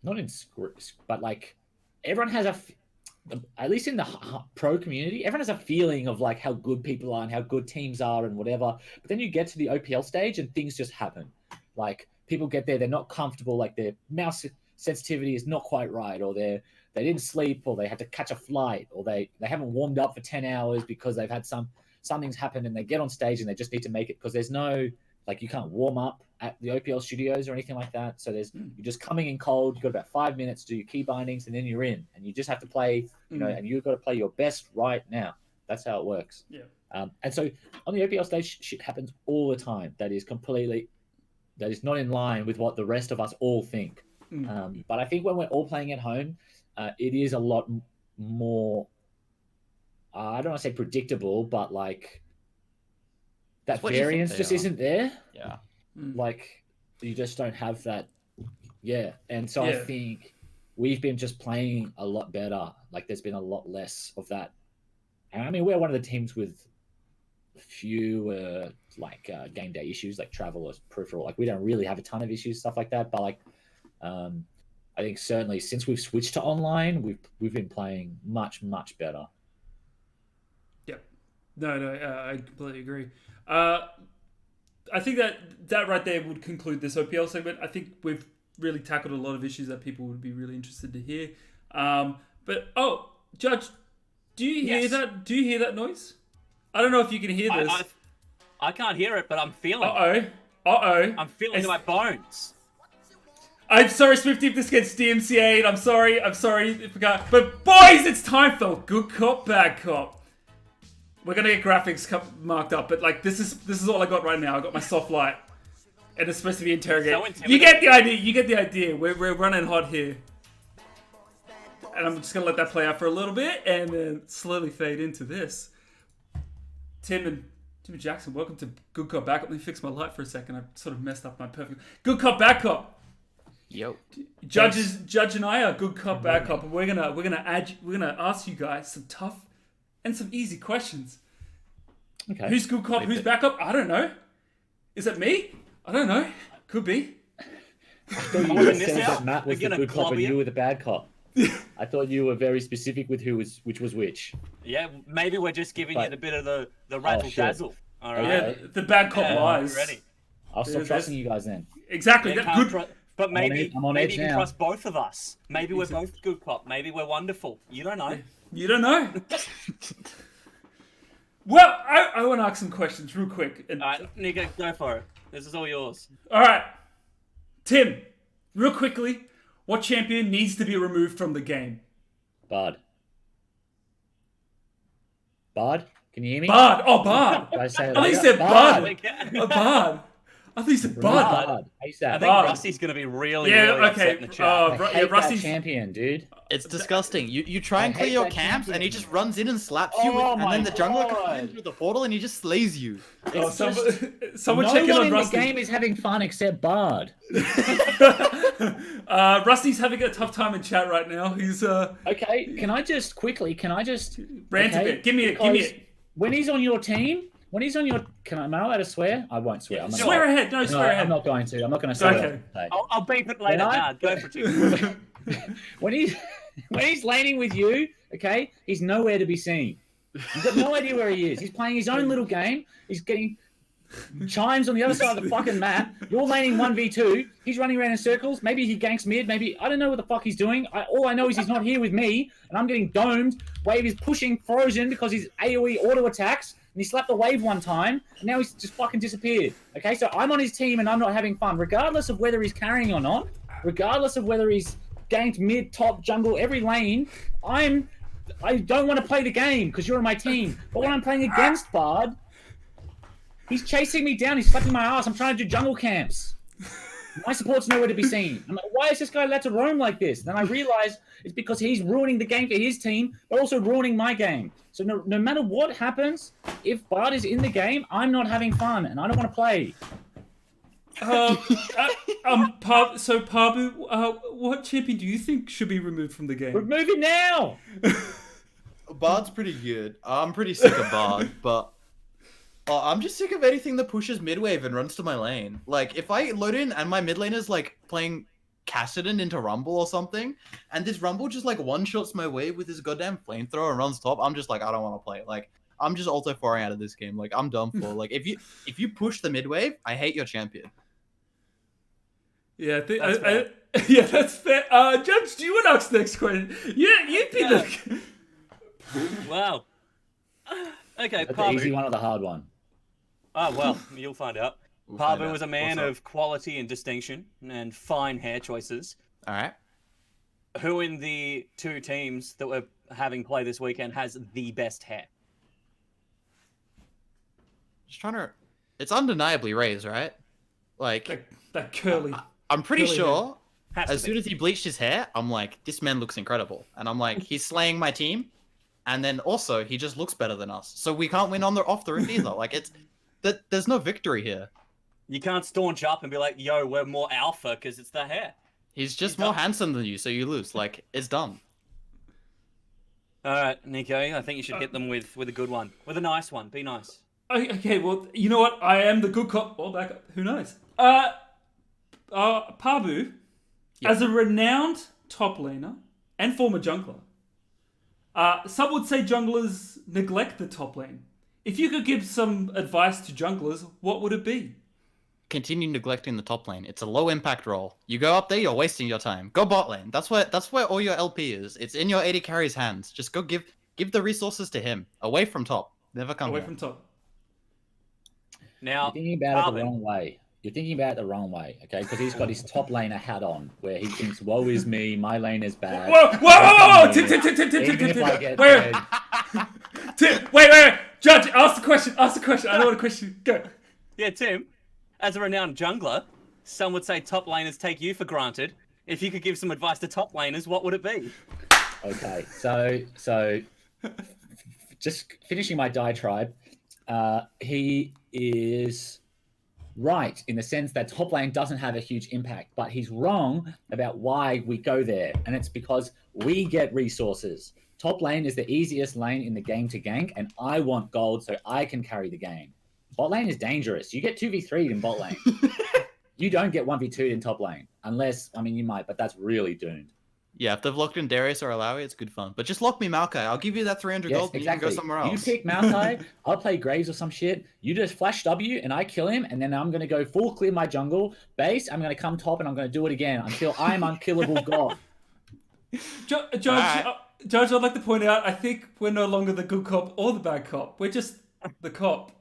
Speaker 3: not in scripts, but like everyone has at least in the pro community, everyone has a feeling of like how good people are and how good teams are and whatever. But then you get to the OPL stage and things just happen. Like people get there, they're not comfortable, like their mouse sensitivity is not quite right, or they didn't sleep, or they had to catch a flight, or they haven't warmed up for 10 hours because they've had something's happened, and they get on stage and they just need to make it because there's no, like, you can't warm up at the OPL studios or anything like that. So you're just coming in cold. You've got about 5 minutes to do your key bindings, and then you're in, and you just have to play, and you've got to play your best right now. That's how it works.
Speaker 1: Yeah.
Speaker 3: And so on the OPL stage, shit happens all the time. That is not in line with what the rest of us all think. But I think when we're all playing at home, it is a lot more, I don't want to say predictable, but like that variance just isn't there.
Speaker 4: Yeah.
Speaker 3: Like you just don't have that Yeah, and so I think we've been just playing a lot better. Like there's been a lot less of that. And I mean, we're one of the teams with few game day issues like travel or peripheral. Like we don't really have a ton of issues, stuff like that. But like, I think certainly since we've switched to online, we've been playing much better.
Speaker 1: Yep. No, I completely agree. I think that right there would conclude this OPL segment. I think we've really tackled a lot of issues that people would be really interested to hear. But Judge, do you hear that? Do you hear that noise? I don't know if you can hear this.
Speaker 2: I can't hear it, but I'm feeling it. I'm feeling it in my bones.
Speaker 1: I'm sorry, Swifty, if this gets DMCA'd. I'm sorry if we got... But boys, it's time for Good Cop, Bad Cop. We're gonna get graphics marked up, but like this is all I got right now. I got my soft light, and it's supposed to be interrogated. So you get the idea. We're running hot here, and I'm just gonna let that play out for a little bit, and then slowly fade into this. Tim and Jackson, welcome to Good Cop, Bad Cop. Let me fix my light for a second. I sort of messed up my perfect Good Cop, Bad Cop.
Speaker 4: Yo,
Speaker 1: Judge and I are Good Cop, Bad Cop, and we're gonna ask you guys some tough and some easy questions.
Speaker 3: Okay.
Speaker 1: Who's good cop? Who's bad cop? I don't know. Is it me? I don't know. Could be.
Speaker 3: I thought you said that Matt was the good cop and you were the bad cop. I thought you were very specific with which was which.
Speaker 2: Yeah, maybe we're just giving you a bit of the razzle dazzle. All right.
Speaker 1: Yeah, the bad cop lies.
Speaker 2: Ready.
Speaker 3: I'll stop trusting you guys then.
Speaker 1: Exactly.
Speaker 2: But maybe you can
Speaker 3: now.
Speaker 2: trust both of us. Maybe we're both good cop. Maybe we're wonderful. You don't know.
Speaker 1: You don't know. Well, I want to ask some questions real quick.
Speaker 2: All right, Nico, go for it. This is all yours.
Speaker 1: All right. Tim, real quickly, what champion needs to be removed from the game?
Speaker 3: Bard. Bard? Can you hear me?
Speaker 1: Bard. Oh, Bard.
Speaker 3: Did I say
Speaker 1: I think you said Bard. Bard. I think you said Bard.
Speaker 2: I think Rusty's going to be really upset in the chat.
Speaker 3: I hate Rusty's champion, dude.
Speaker 4: It's disgusting. You try and clear your camps, and he just runs in and slaps you, and then the jungler comes in through the portal, and he just slays you.
Speaker 1: Someone check in on Rusty.
Speaker 3: The game is having fun except Bard.
Speaker 1: Rusty's having a tough time in chat right now. He's
Speaker 3: Okay, can I just
Speaker 1: rant a bit? Give me it.
Speaker 3: When he's on your team. Am I allowed to swear? I won't swear.
Speaker 1: Swear ahead. No, swear ahead.
Speaker 3: I'm not going to. I'm not going to say
Speaker 1: okay.
Speaker 2: I'll beep it later. Go for it.
Speaker 3: When he's laning with you, okay, he's nowhere to be seen. You've got no idea where he is. He's playing his own little game. He's getting chimes on the other side of the fucking map. You're laning 1v2. He's running around in circles. Maybe he ganks mid. Maybe I don't know what the fuck he's doing. All I know is he's not here with me, and I'm getting domed. Wave is pushing frozen because his AoE auto attacks. And he slapped the wave one time, and now he's just fucking disappeared. Okay, so I'm on his team, and I'm not having fun. Regardless of whether he's carrying or not, regardless of whether he's ganked mid, top, jungle, every lane, I don't want to play the game because you're on my team. But when I'm playing against Bard, he's chasing me down. He's slapping my ass. I'm trying to do jungle camps. My support's nowhere to be seen. I'm like, why is this guy allowed to roam like this? Then I realize it's because he's ruining the game for his team, but also ruining my game. So no matter what happens, if Bard is in the game, I'm not having fun, and I don't want to play.
Speaker 1: Pabu, what champion do you think should be removed from the game?
Speaker 3: Remove it now!
Speaker 4: Bard's pretty good. I'm pretty sick of Bard, but I'm just sick of anything that pushes mid-wave and runs to my lane. Like, if I load in and my mid laner's like playing Kassadin into Rumble or something, and this Rumble just like one-shots my wave with his goddamn flamethrower and runs top, I'm just like, I don't want to play. Like, I'm just auto-4ing out of this game. Like, I'm done for. Like, if you push the mid-wave, I hate your champion.
Speaker 1: Yeah, that's fair. Judge, do you want to ask the next question? Yeah, you'd be the...
Speaker 2: Wow. Okay,
Speaker 3: Pabu. The easy one or the hard one?
Speaker 2: Oh, well, you'll find out. Pabu was a man of quality and distinction and fine hair choices.
Speaker 4: All right.
Speaker 2: Who in the two teams that we're having play this weekend has the best hair?
Speaker 4: Just trying to... It's undeniably Raze, right? Like...
Speaker 1: That curly...
Speaker 4: I'm pretty
Speaker 1: curly
Speaker 4: sure as soon as he bleached his hair, I'm like, this man looks incredible. And I'm like, he's slaying my team. And then also, he just looks better than us. So we can't win off the roof either. Like, there's no victory here.
Speaker 2: You can't staunch up and be like, yo, we're more alpha because it's the hair.
Speaker 4: He's just more handsome than you, so you lose. Like, it's done.
Speaker 2: All right, Nico, I think you should hit them with a good one. With a nice one. Be nice.
Speaker 1: Okay, well, you know what? I am the good cop. Or back up. Who knows? Pabu, as a renowned top laner and former jungler, some would say junglers neglect the top lane. If you could give some advice to junglers, what would it be?
Speaker 4: Continue neglecting the top lane. It's a low impact role. You go up there, you're wasting your time. Go bot lane. That's where all your LP is. It's in your AD carry's hands. Just go give the resources to him. Away from top. Never come
Speaker 1: away
Speaker 4: here.
Speaker 1: from top.
Speaker 2: Now,
Speaker 3: you're thinking about it the wrong way. You're thinking about it the wrong way, okay? Because he's got his top laner hat on, where he thinks, "Woe is me, my lane is bad."
Speaker 1: Whoa! Tim. Wait. Judge, ask the question. I know what a question. Go.
Speaker 2: Yeah, Tim. As a renowned jungler, some would say top laners take you for granted. If you could give some advice to top laners, what would it be?
Speaker 3: Okay, so just finishing my diatribe, he is right in the sense that top lane doesn't have a huge impact, but he's wrong about why we go there, and it's because we get resources. Top lane is the easiest lane in the game to gank, and I want gold so I can carry the game. Bot lane is dangerous. You get 2v3'd in bot lane. You don't get 1v2'd in top lane. Unless, I mean, you might, but that's really doomed.
Speaker 4: Yeah, if they've locked in Darius or Alawi, it's good fun. But just lock me Maokai. I'll give you that 300 gold and you can go somewhere else.
Speaker 3: You pick Maokai, I'll play Graves or some shit. You just flash W and I kill him, and then I'm going to go full clear my jungle base. I'm going to come top and I'm going to do it again until I'm unkillable god.
Speaker 1: Judge, I'd like to point out, I think we're no longer the good cop or the bad cop. We're just the cop.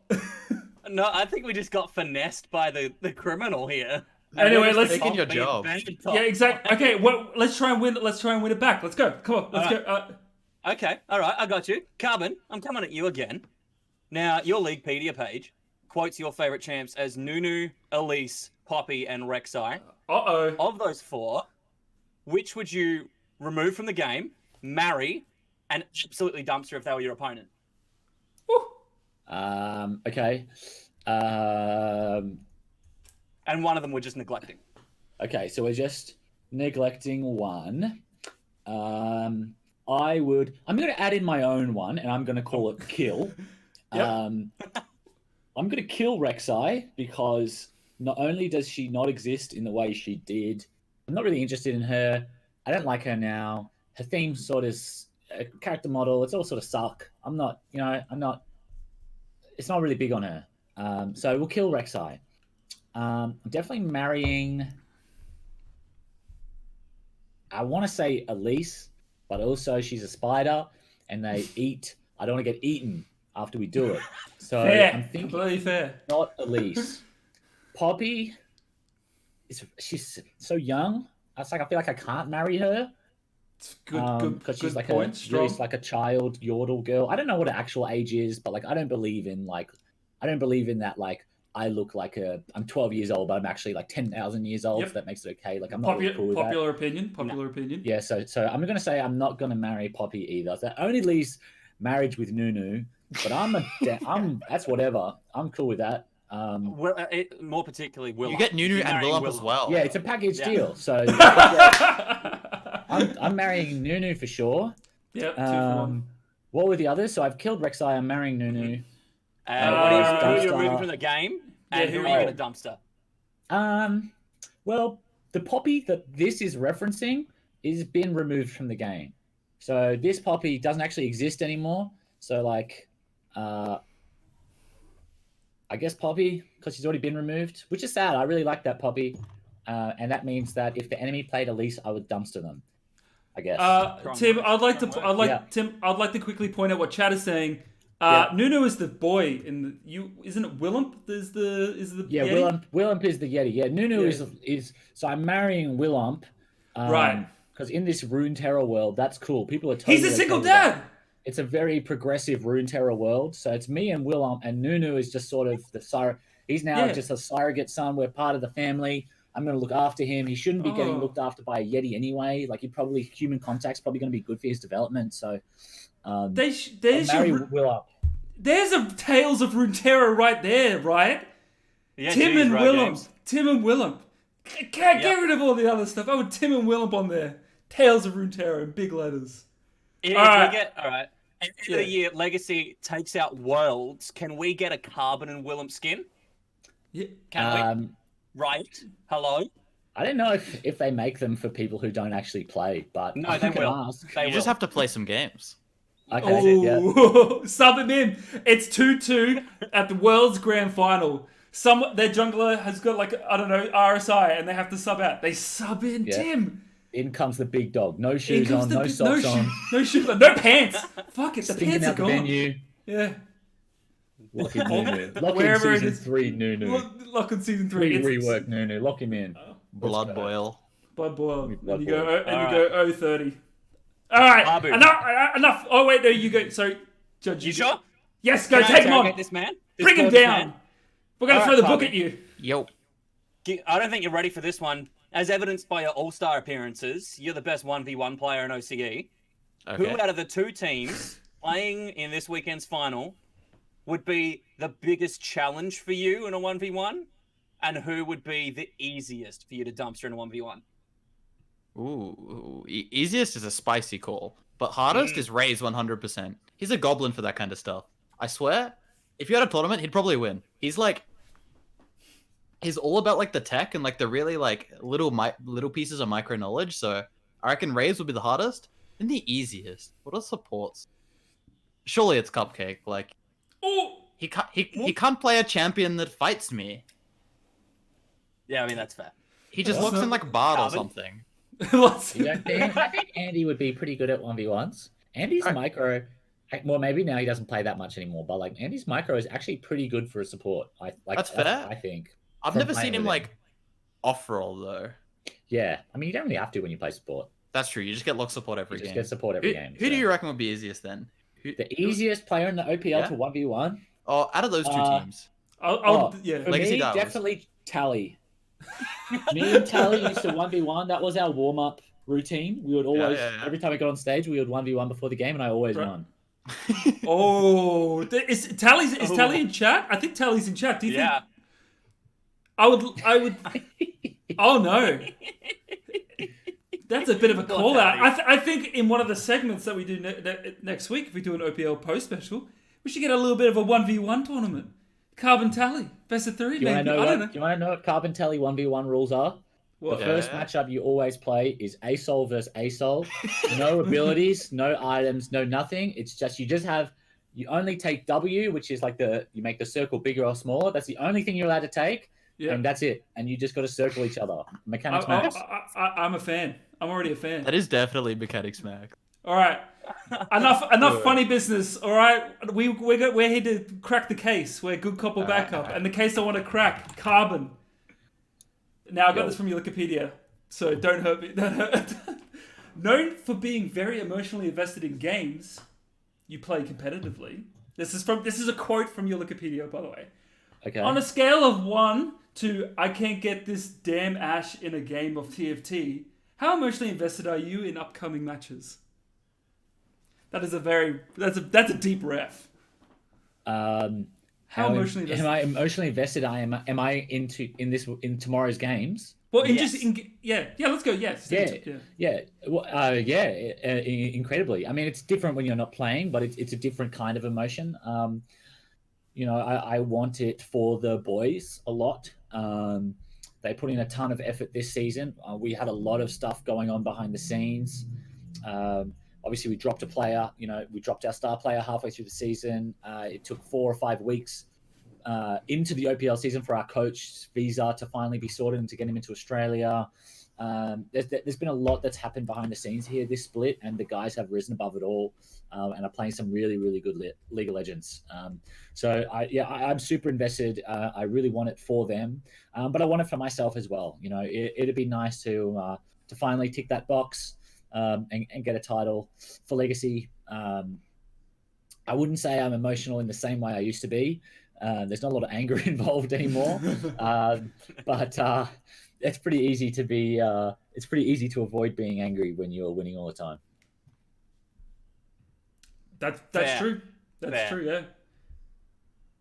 Speaker 2: No, I think we just got finessed by the criminal here.
Speaker 1: Anyway, let's
Speaker 4: taking your job.
Speaker 1: Yeah, exactly. Okay, well, let's try and win it back. Let's go. Come on, let's go.
Speaker 2: Okay, all right, I got you. Carbon, I'm coming at you again. Now, your Leaguepedia page quotes your favorite champs as Nunu, Elise, Poppy, and Rek'Sai. Of those four, which would you remove from the game, marry, and absolutely dumpster if they were your opponent?
Speaker 3: Okay.
Speaker 2: And one of them we're just neglecting.
Speaker 3: Okay, so we're just neglecting one. I'm going to add in my own one, and I'm going to call it kill.
Speaker 1: Yep.
Speaker 3: I'm going to kill Rek'Sai because not only does she not exist in the way she did, I'm not really interested in her. I don't like her now. Her theme sort of character model, it's all sort of suck. It's not really big on her. So we'll kill Rek'Sai. I'm definitely marrying, I want to say Elise, but also she's a spider and they eat. I don't want to get eaten after we do it. So
Speaker 1: fair.
Speaker 3: I'm thinking
Speaker 1: completely fair.
Speaker 3: Not Elise. Poppy, she's so young. I feel like I can't marry her.
Speaker 1: It's good.
Speaker 3: Because she's like
Speaker 1: point,
Speaker 3: really like a child yordle girl. I don't know what her actual age is, but like I don't believe in that. Like I look like I'm 12 years old, but I'm actually like 10,000 years old. Yep. So that makes it okay. Like I'm not really cool with
Speaker 1: popular
Speaker 3: that.
Speaker 1: opinion.
Speaker 3: Yeah. So I'm gonna say I'm not gonna marry Poppy either. So that only leaves marriage with Nunu. But that's whatever. I'm cool with that.
Speaker 2: More particularly, Willem.
Speaker 4: You get Nunu and Willem as well.
Speaker 3: Yeah, it's a package deal. So I'm marrying Nunu for sure.
Speaker 1: Yep. 2 for 1.
Speaker 3: What were the others? So I've killed Rek'Sai. I'm marrying Nunu.
Speaker 2: Who are you removing from the game? And who are you going to dumpster?
Speaker 3: Well, the Poppy that this is referencing is been removed from the game. So this Poppy doesn't actually exist anymore. So like, I guess Poppy, because she's already been removed, which is sad. I really like that Poppy. And that means that if the enemy played Elise, I would dumpster them, I guess.
Speaker 1: Tim, I'd like to quickly point out what Chad is saying. Nunu is the boy in the isn't it Willem is the Yeti?
Speaker 3: Willem is the Yeti. Yeah, Nunu is so I'm marrying Willem.
Speaker 1: Right.
Speaker 3: Because in this Runeterra world, that's cool. People are totally
Speaker 1: he's a single dad.
Speaker 3: It's a very progressive Runeterra world. So it's me and Willem, and Nunu is just sort of he's now just a surrogate son. We're part of the family. I'm going to look after him. He shouldn't be getting looked after by a Yeti anyway. Like human contact's probably going to be good for his development. So there's a Tales
Speaker 1: of Runeterra right there, right?
Speaker 2: Yeah,
Speaker 1: Tim and Willem. Can't get rid of all the other stuff. I would Tim and Willem on there. Tales of Runeterra in big letters.
Speaker 2: All right. End of the year, Legacy takes out Worlds. Can we get a Carbon and Willem skin?
Speaker 1: Yeah.
Speaker 2: Can we? Right. Hello?
Speaker 3: I don't know if they make them for people who don't actually play, but
Speaker 2: no, they will.
Speaker 3: Ask.
Speaker 4: You just have to play some games.
Speaker 3: Okay,
Speaker 1: Sub him in. It's 2-2 at the World's Grand Final. Their jungler has got like, I don't know, RSI, and they have to sub out. They sub in Tim.
Speaker 3: In comes the big dog. No shoes on, no socks on.
Speaker 1: No shoes on, no pants. Fuck it, the pants are
Speaker 3: out the
Speaker 1: gone.
Speaker 3: venue.
Speaker 1: Yeah.
Speaker 3: Lock in Nunu. Lock
Speaker 1: Wherever
Speaker 3: in
Speaker 1: it
Speaker 3: season 3 Nunu.
Speaker 1: Lock in season 3.
Speaker 3: Rework Nunu. Lock him in.
Speaker 4: Blood boil.
Speaker 1: Blood boil. And
Speaker 3: Blood
Speaker 1: you
Speaker 3: boil.
Speaker 1: go 0-30. All right.
Speaker 2: Pabu.
Speaker 1: Enough. Oh wait, no, you go. Sorry, Judge.
Speaker 2: You sure?
Speaker 1: Yes, go. Take him on.
Speaker 2: This man.
Speaker 1: Bring him down. We're gonna throw the book at you.
Speaker 4: Yo.
Speaker 2: I don't think you're ready for this one. As evidenced by your All-Star appearances, you're the best 1v1 player in OCE.
Speaker 4: Okay.
Speaker 2: Who out of the two teams playing in this weekend's final would be the biggest challenge for you in a 1v1? And who would be the easiest for you to dumpster in a 1v1?
Speaker 4: Ooh, easiest is a spicy call, but hardest is Raze 100%. He's a goblin for that kind of stuff. I swear, if you had a tournament, he'd probably win. He's all about like the tech and like the really like little pieces of micro knowledge. So I reckon Raze would be the hardest and the easiest. What are supports? Surely it's Cupcake. Like, he can't play a champion that fights me.
Speaker 2: Yeah, I mean that's fair.
Speaker 4: He just looks in like Bard or something.
Speaker 3: I think Andy would be pretty good at 1v1s. Andy's micro, well, maybe now he doesn't play that much anymore, but like Andy's micro is actually pretty good for a support.
Speaker 4: That's fair.
Speaker 3: I think.
Speaker 4: I've never seen him like off-roll though.
Speaker 3: Yeah, I mean you don't really have to when you play support.
Speaker 4: That's true. You just get lock support every game.
Speaker 3: Just get support every game.
Speaker 4: Who do you reckon would be easiest then?
Speaker 3: The easiest player in the OPL to 1v1?
Speaker 4: Oh, out of those two teams.
Speaker 1: For
Speaker 3: Legacy me, definitely Tally. Me and Tally used to 1v1. That was our warm-up routine. We would always, every time we got on stage, we would 1v1 before the game, and I always won.
Speaker 1: Is Tally in chat? I think Tally's in chat. Do you think? I would. Oh no. That's a bit of a call out. I think in one of the segments that we do next week, if we do an OPL post special, we should get a little bit of a 1v1 tournament. Carbon Tally, best of 3.
Speaker 3: Do you want to know what Carbon Tally 1v1 rules are? What? The first matchup you always play is ASOL versus ASOL. No abilities, no items, no nothing. It's just you only take W, which is like you make the circle bigger or smaller. That's the only thing you're allowed to take. Yeah. And that's it. And you just got to circle each other. Mechanics max.
Speaker 1: I'm a fan. I'm already a fan.
Speaker 4: That is definitely mechanics max.
Speaker 1: All right. Enough funny business. All right. We're here to crack the case. We're good cop or bad cop. And the case I want to crack, Carbon. Now I got this from your Wikipedia, so don't hurt me. Known for being very emotionally invested in games, you play competitively. This is a quote from your Wikipedia, by the way.
Speaker 3: Okay.
Speaker 1: On a scale of 1 to I can't get this damn Ash in a game of TFT, how emotionally invested are you in upcoming matches? That's a deep ref.
Speaker 3: How
Speaker 1: emotionally invested?
Speaker 3: Am I emotionally invested? Am I in tomorrow's games?
Speaker 1: Well, let's go. Yes.
Speaker 3: Incredibly. I mean, it's different when you're not playing, but it's a different kind of emotion. I want it for the boys a lot. They put in a ton of effort this season. We had a lot of stuff going on behind the scenes. Obviously, we dropped a player. We dropped our star player halfway through the season. It took 4 or 5 weeks into the OPL season for our coach's visa to finally be sorted and to get him into Australia. There's been a lot that's happened behind the scenes here this split, and the guys have risen above it all and are playing some really, really good League of Legends. I'm super invested. I really want it for them, but I want it for myself as well. It'd be nice to finally tick that box and get a title for Legacy. I wouldn't say I'm emotional in the same way I used to be. There's not a lot of anger involved anymore, but it's pretty easy to be. It's pretty easy to avoid being angry when you're winning all the time.
Speaker 1: That's true. That's true. Yeah.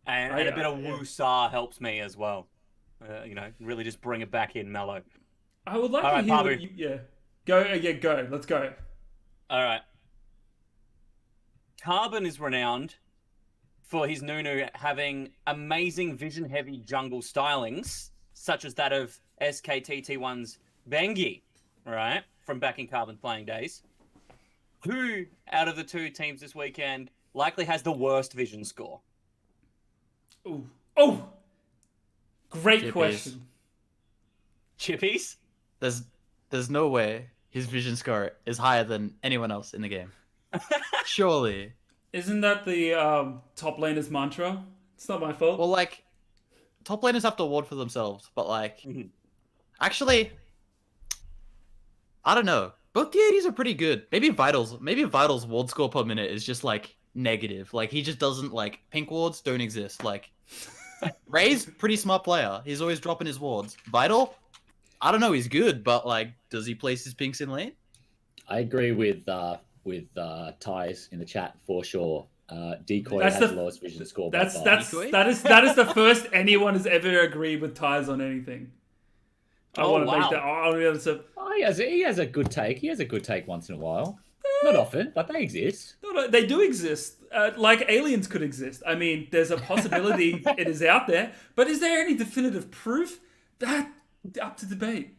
Speaker 2: And a bit of woo-saw helps me as well. really just bring it back in mellow.
Speaker 1: I would like to hear what you... Yeah. Go. Let's go.
Speaker 2: All right. Carbon is renowned for his Nunu having amazing vision-heavy jungle stylings, such as that of SKTT1's Bengi, right, from back in Carbon playing days. Who out of the two teams this weekend likely has the worst vision score?
Speaker 1: Oh! Great question.
Speaker 2: Chippies?
Speaker 4: There's no way his vision score is higher than anyone else in the game. Surely.
Speaker 1: Isn't that the top laner's mantra? It's not my fault.
Speaker 4: Well, like, top laners have to award for themselves, but like, actually, I don't know. Both the 80s are pretty good. Maybe Vital's ward score per minute is just like negative. Like, he just doesn't like pink wards don't exist. Like, Ray's pretty smart player. He's always dropping his wards. Vital, I don't know. He's good, but like, does he place his pinks in lane?
Speaker 3: I agree with Ty's in the chat for sure. Decoy has the lowest vision score.
Speaker 1: That is the first anyone has ever agreed with Ty's on anything. I want to make that.
Speaker 3: He has a good take. He has a good take once in a while. Not often, but they exist.
Speaker 1: No, they do exist. Like aliens could exist. I mean, there's a possibility it is out there. But is there any definitive proof? That up to debate.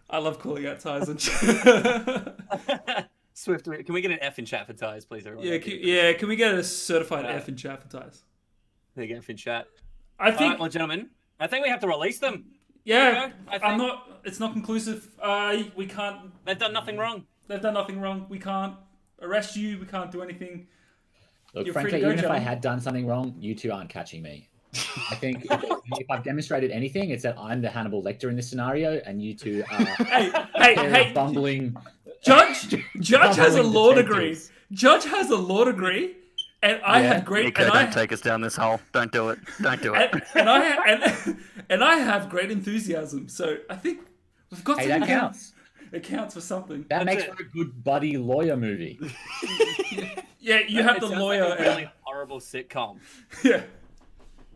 Speaker 1: I love calling out Ty's on chat.
Speaker 2: Swift, can we get an F in chat for Ty's, please, everyone?
Speaker 1: Can we get a certified F in chat for Ty's?
Speaker 2: There you go, F in chat.
Speaker 1: I think...
Speaker 2: Right, well, gentlemen, I think we have to release them.
Speaker 1: Yeah, it's not conclusive. We can't...
Speaker 2: They've done nothing wrong.
Speaker 1: We can't arrest you. We can't do anything.
Speaker 3: Look, frankly, even if I had done something wrong, you two aren't catching me. I think if I've demonstrated anything, it's that I'm the Hannibal Lecter in this scenario, and you two are
Speaker 1: hey,
Speaker 3: bumbling.
Speaker 1: Judge has a law degree. Judge has a law degree, and I have great.
Speaker 5: Nico, don't take us down this hole. Don't do it. Don't do it.
Speaker 1: And I have great enthusiasm. So I think we've got.
Speaker 3: Hey, that counts.
Speaker 1: It counts for something.
Speaker 3: That makes for a good buddy lawyer movie.
Speaker 1: Yeah, you have the lawyer.
Speaker 2: Like a really horrible sitcom.
Speaker 1: Yeah.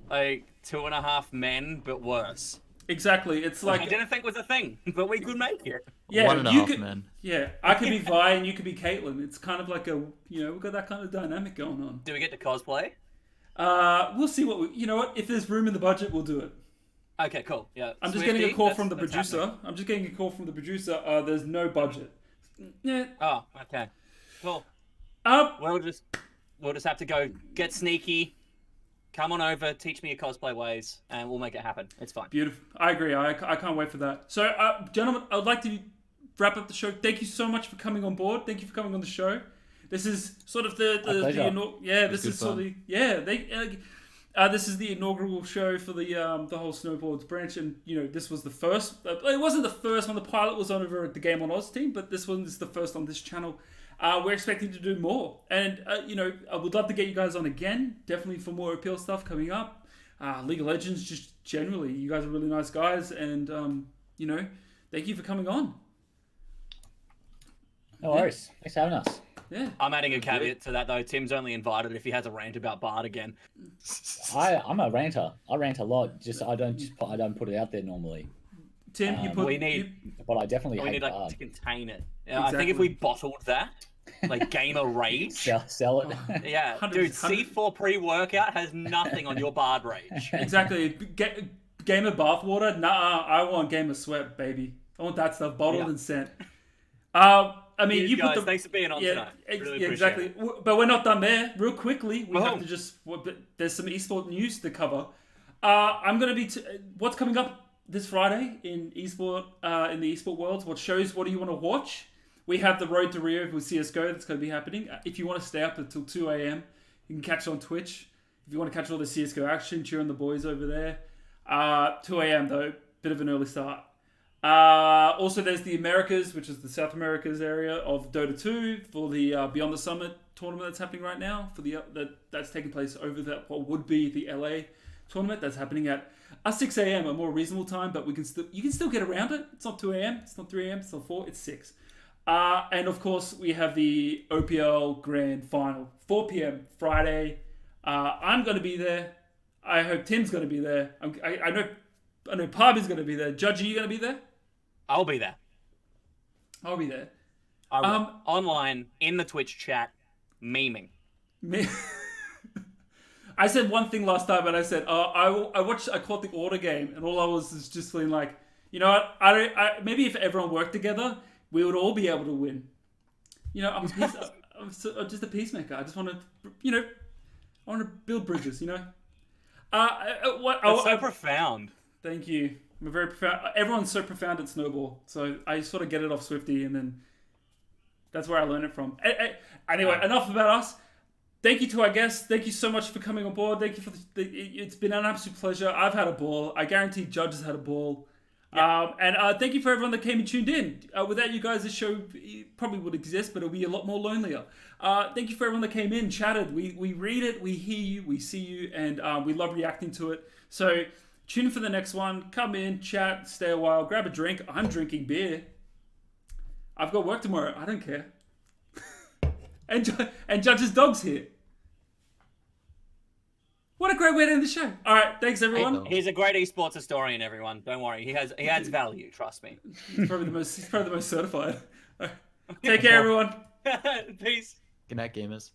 Speaker 2: Like 2.5 Men, but worse.
Speaker 1: Exactly. It's like
Speaker 2: I didn't think it was a thing, but we could make it.
Speaker 1: Yeah,
Speaker 4: 1.5 Men.
Speaker 1: Yeah, I could be Vi and you could be Caitlin. It's kind of like we've got that kind of dynamic going on.
Speaker 2: Do we get to cosplay?
Speaker 1: We'll see you know what? If there's room in the budget, we'll do it.
Speaker 2: Okay, cool. Yeah.
Speaker 1: I'm just getting a call from the producer. There's no budget. Yeah.
Speaker 2: Oh, okay. Cool. We'll just have to go get sneaky. Come on over, teach me your cosplay ways, and we'll make it happen. It's fine.
Speaker 1: Beautiful. I agree. I can't wait for that. So, gentlemen, I would like to wrap up the show. Thank you so much for coming on board. Thank you for coming on the show. This is sort of this is the inaugural show for the whole Snowboards branch, and this was the first. It wasn't the first one. The pilot was on over at the Game on Oz team, but this one is the first on this channel. We're expecting to do more, and I would love to get you guys on again. Definitely for more appeal stuff coming up. League of Legends, just generally, you guys are really nice guys, and thank you for coming on.
Speaker 3: No worries. Thanks for having us.
Speaker 1: Yeah.
Speaker 2: I'm adding a caveat to that though. Tim's only invited if he has a rant about Bard again.
Speaker 3: I'm a ranter. I rant a lot. I don't put it out there normally.
Speaker 1: Tim,
Speaker 3: but I definitely
Speaker 2: we
Speaker 3: hate
Speaker 2: need
Speaker 3: Bard.
Speaker 2: to contain it. Exactly. I think if we bottled that, like gamer rage,
Speaker 3: sell it.
Speaker 2: Yeah, dude. C4 pre-workout has nothing on your Bard rage.
Speaker 1: Exactly. Gamer bathwater? Nah, I want gamer sweat, baby. I want that stuff bottled and sent. I mean, you
Speaker 2: guys,
Speaker 1: put
Speaker 2: thanks for being on tonight. Really
Speaker 1: exactly.
Speaker 2: It.
Speaker 1: But we're not done there. Real quickly, we have to there's some esports news to cover. I'm going to be what's coming up this Friday in the esport world. What do you want to watch? We have the Road to Rio with CSGO that's going to be happening. If you want to stay up until 2 a.m., you can catch it on Twitch. If you want to catch all the CSGO action, cheer on the boys over there. 2 a.m. though, bit of an early start. Also, there's the Americas, which is the South Americas area of Dota 2 for the Beyond the Summit tournament that's happening right now. That's taking place over what would be the LA tournament. That's happening at 6 a.m. a more reasonable time, but you can still get around it. It's not 2 a.m. It's not 3 a.m. It's not 4. It's 6. And of course, we have the OPL Grand Final, 4 p.m. Friday. I'm going to be there. I hope Tim's going to be there. I know I know Pabu's going to be there. Judge, are you going to be there?
Speaker 2: I'll be there.
Speaker 1: I'll be there.
Speaker 2: Online, in the Twitch chat, memeing.
Speaker 1: I said one thing last time, and I said, I caught the order game, and all I was just feeling like, you know what, maybe if everyone worked together, we would all be able to win. You know, I'm just a peacemaker. I just want to, you know, I want to build bridges, you know?
Speaker 2: That's so profound.
Speaker 1: Thank you. I'm very profound. Everyone's so profound at Snowball, so I sort of get it off Swifty, and then that's where I learned it from. Anyway, enough about us. Thank you to our guests. Thank you so much for coming on board. Thank you for it's been an absolute pleasure. I've had a ball. I guarantee Judge has had a ball. Yep. And thank you for everyone that came and tuned in. Without you guys, this show probably would exist, but it'll be a lot more lonelier. Thank you for everyone that came in, chatted. We read it, we hear you, we see you, and we love reacting to it. So tune in for the next one. Come in, chat, stay a while, grab a drink. I'm drinking beer. I've got work tomorrow. I don't care. and Judge's dog's here. What a great way to end the show. All right, thanks everyone.
Speaker 2: He's a great esports historian, everyone. Don't worry, he adds value. Trust me.
Speaker 1: He's probably the most certified. Take care, everyone.
Speaker 2: Peace.
Speaker 4: Good night, gamers.